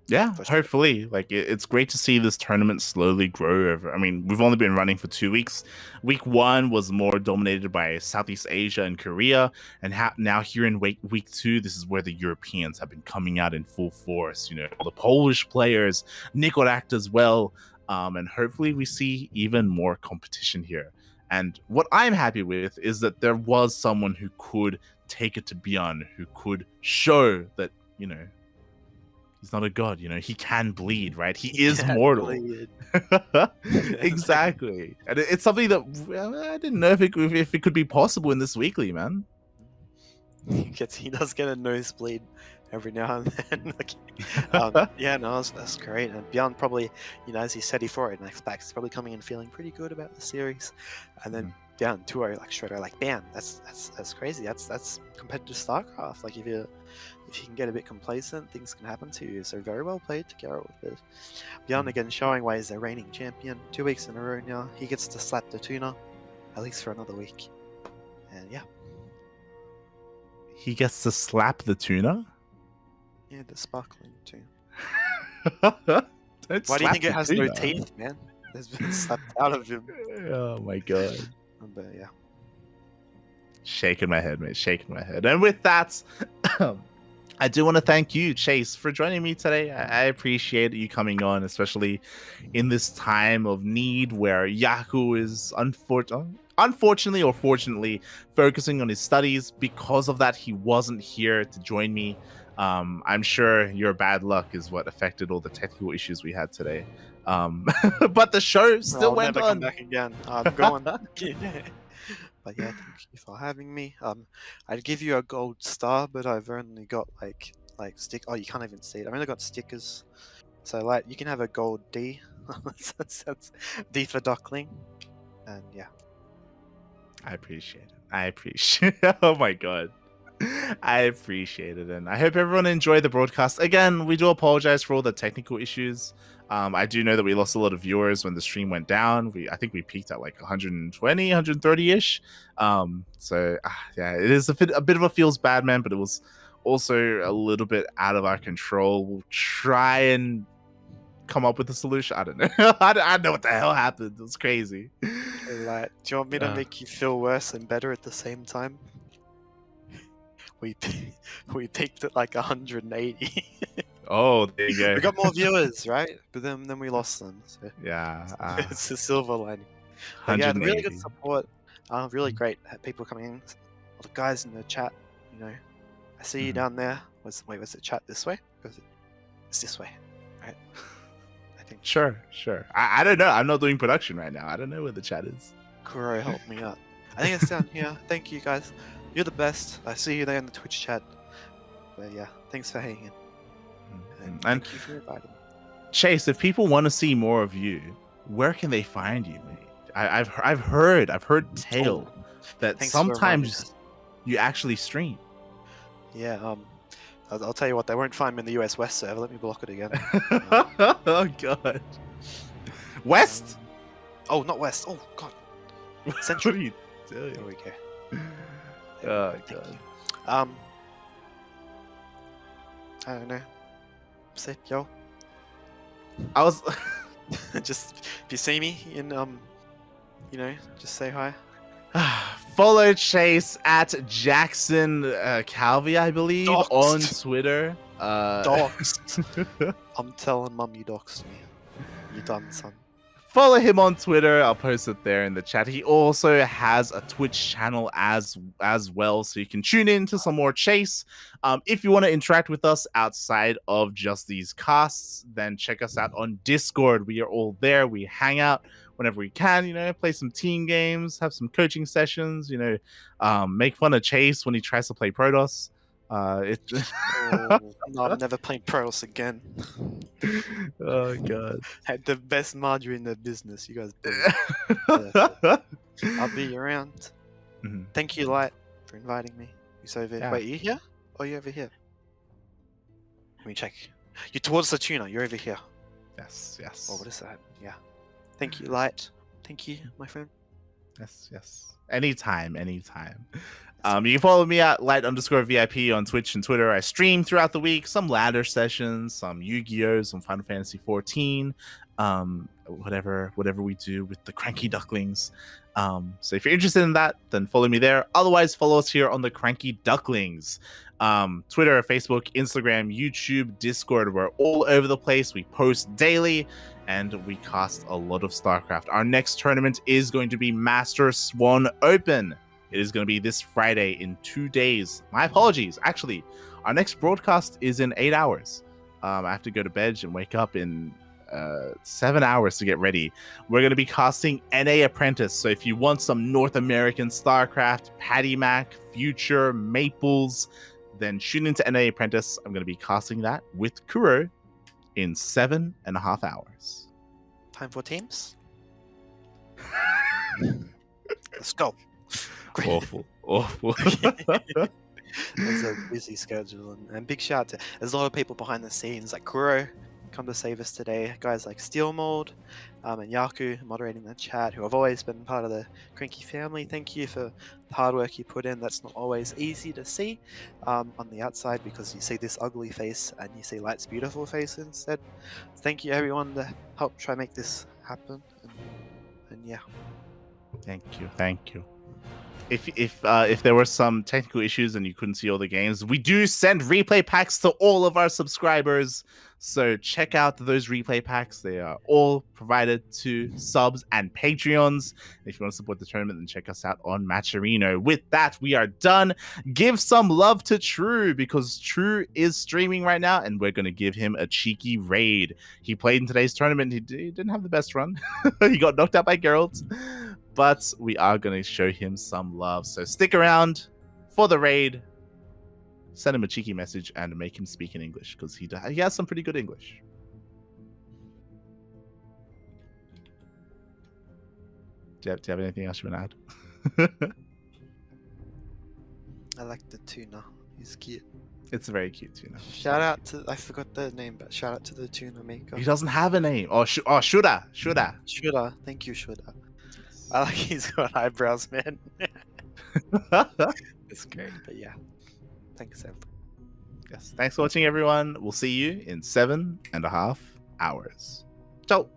Yeah, For sure. hopefully. Like it's great to see this tournament slowly grow over. I mean, we've only been running for 2 weeks. Week 1 was more dominated by Southeast Asia and Korea, and now here in week 2, this is where the Europeans have been coming out in full force. You know, all the Polish players, Nikolak as well, and hopefully we see even more competition here. And what I'm happy with is that there was someone who could take it to ByuN, who could show that, you know, he's not a god, you know, he can bleed, right? He is mortal. Exactly. And it's something that I didn't know if it could be possible in this weekly, man. He does get a nosebleed every now and then. Yeah, no, that's great. And ByuN probably, as he said before, in next packs, he's probably coming in feeling pretty good about the series. And then down 2-0 like straight away, like bam, that's crazy. That's competitive StarCraft. Like if you can get a bit complacent, things can happen to you. So very well played to Gerald. But ByuN again showing why he's the reigning champion. 2 weeks in a row now. He gets to slap the tuna, at least for another week. And yeah. He gets to slap the tuna? Yeah, the sparkling tuna. Why do you think it has no teeth, man? It's been slapped out of him. Oh my god. But yeah. Shaking my head, mate. Shaking my head. And with that, I do want to thank you, Chase, for joining me today. I appreciate you coming on, especially in this time of need where Yaku is unfortunately or fortunately focusing on his studies. Because of that, he wasn't here to join me. I'm sure your bad luck is what affected all the technical issues we had today. But the show still went never on. Come back again. I'm going. But yeah, thank you for having me. I'd give you a gold star, but I've only got like stick. Oh, you can't even see it. I've only got stickers. So like, you can have a gold D. that's D for Duckling. And yeah. I appreciate it. Oh my god. I appreciate it, and I hope everyone enjoyed the broadcast. Again, we do apologize for all the technical issues. I do know that we lost a lot of viewers when the stream went down. I think we peaked at like 120, 130-ish. So yeah, it is a bit of a feels bad, man, but it was also a little bit out of our control. We'll try and come up with a solution. I don't know. I don't know what the hell happened. It was crazy. Like, do you want me to make you feel worse and better at the same time? We peaked at like 180. Oh, there you go. We got more viewers, right? But then we lost them. So yeah, it's a silver lining. But yeah, really good support. Really great people coming in. All the guys in the chat. I see you down there. Was the chat this way? It's this way, right? I think. Sure. I don't know. I'm not doing production right now. I don't know where the chat is. Kuro helped me out. I think it's down here. Thank you guys. You're the best. I see you there in the Twitch chat. But yeah, thanks for hanging in. And thank you for inviting me. Chase, if people want to see more of you, where can they find you, mate? I've heard tale that sometimes you actually stream. Yeah, I'll tell you what, they won't find me in the US West server. Let me block it again. Oh god. West? Oh, not West. Oh god. Central. What are you doing? There we go. Oh god. I don't know. Say yo. I was just if you see me in just say hi. Follow Chase at Jackson Calvi, I believe, Doxed. on Twitter. Doxed. I'm telling mum you doxed me. You done, son. Follow him on Twitter. I'll post it there in the chat. He also has a Twitch channel as well, so you can tune in to some more Chase. If you want to interact with us outside of just these casts, then check us out on Discord. We are all there. We hang out. whenever we can, play some team games, have some coaching sessions, make fun of Chase when he tries to play Protoss. Oh, no, I'm never playing Protoss again. Oh god. Had the best Marjorie in the business. You guys bullied. I'll be around. Mhm. Thank you, Light, for inviting me. You over. Yeah. Wait, are you here? Or are you over here? Let me check. You're towards the tuna. You're over here. Yes. Oh, what is that? Yeah. Thank you, Light. Thank you, my friend. Yes. Anytime. You can follow me at light_VIP on Twitch and Twitter. I stream throughout the week, some ladder sessions, some Yu-Gi-Oh, some Final Fantasy 14, whatever we do with the Cranky Ducklings. So if you're interested in that, then follow me there. Otherwise, follow us here on the Cranky Ducklings. Twitter, Facebook, Instagram, YouTube, Discord. We're all over the place. We post daily, and we cast a lot of StarCraft. Our next tournament is going to be Master Swan Open. It is going to be this Friday in 2 days. My apologies. Actually, our next broadcast is in 8 hours. I have to go to bed and wake up in 7 hours to get ready. We're going to be casting NA Apprentice. So if you want some North American StarCraft, Patty Mac, Future, Maples, then tune into NA Apprentice. I'm going to be casting that with Kuro in 7.5 hours. Time for teams? Let's go. Awful. It's a busy schedule, and big shout out to there's a lot of people behind the scenes like Kuro come to save us today, guys like Steel Mold and Yaku moderating the chat, who have always been part of the Cranky family. Thank you for the hard work you put in. That's not always easy to see on the outside, because you see this ugly face and you see Light's beautiful face instead. Thank you everyone to help try make this happen, and yeah. Thank you. If there were some technical issues and you couldn't see all the games, we do send replay packs to all of our subscribers. So check out those replay packs. They are all provided to subs and Patreons. If you want to support the tournament, then check us out on Matcherino. With that, we are done. Give some love to True, because True is streaming right now, and we're going to give him a cheeky raid. He played in today's tournament. He didn't have the best run. He got knocked out by Gerald. But we are going to show him some love. So stick around for the raid. Send him a cheeky message and make him speak in English, because he has some pretty good English. Do you have anything else you want to add? I like the tuna. He's cute. It's a very cute tuna. Shout out to, I forgot the name, but shout out to the tuna maker. He doesn't have a name. Shoulda. Shoulda. Thank you, Shoulda. I like he's got eyebrows, man. It's great, but yeah. Thanks, Sam. Yes. Thanks for watching, everyone. We'll see you in 7.5 hours. Ciao.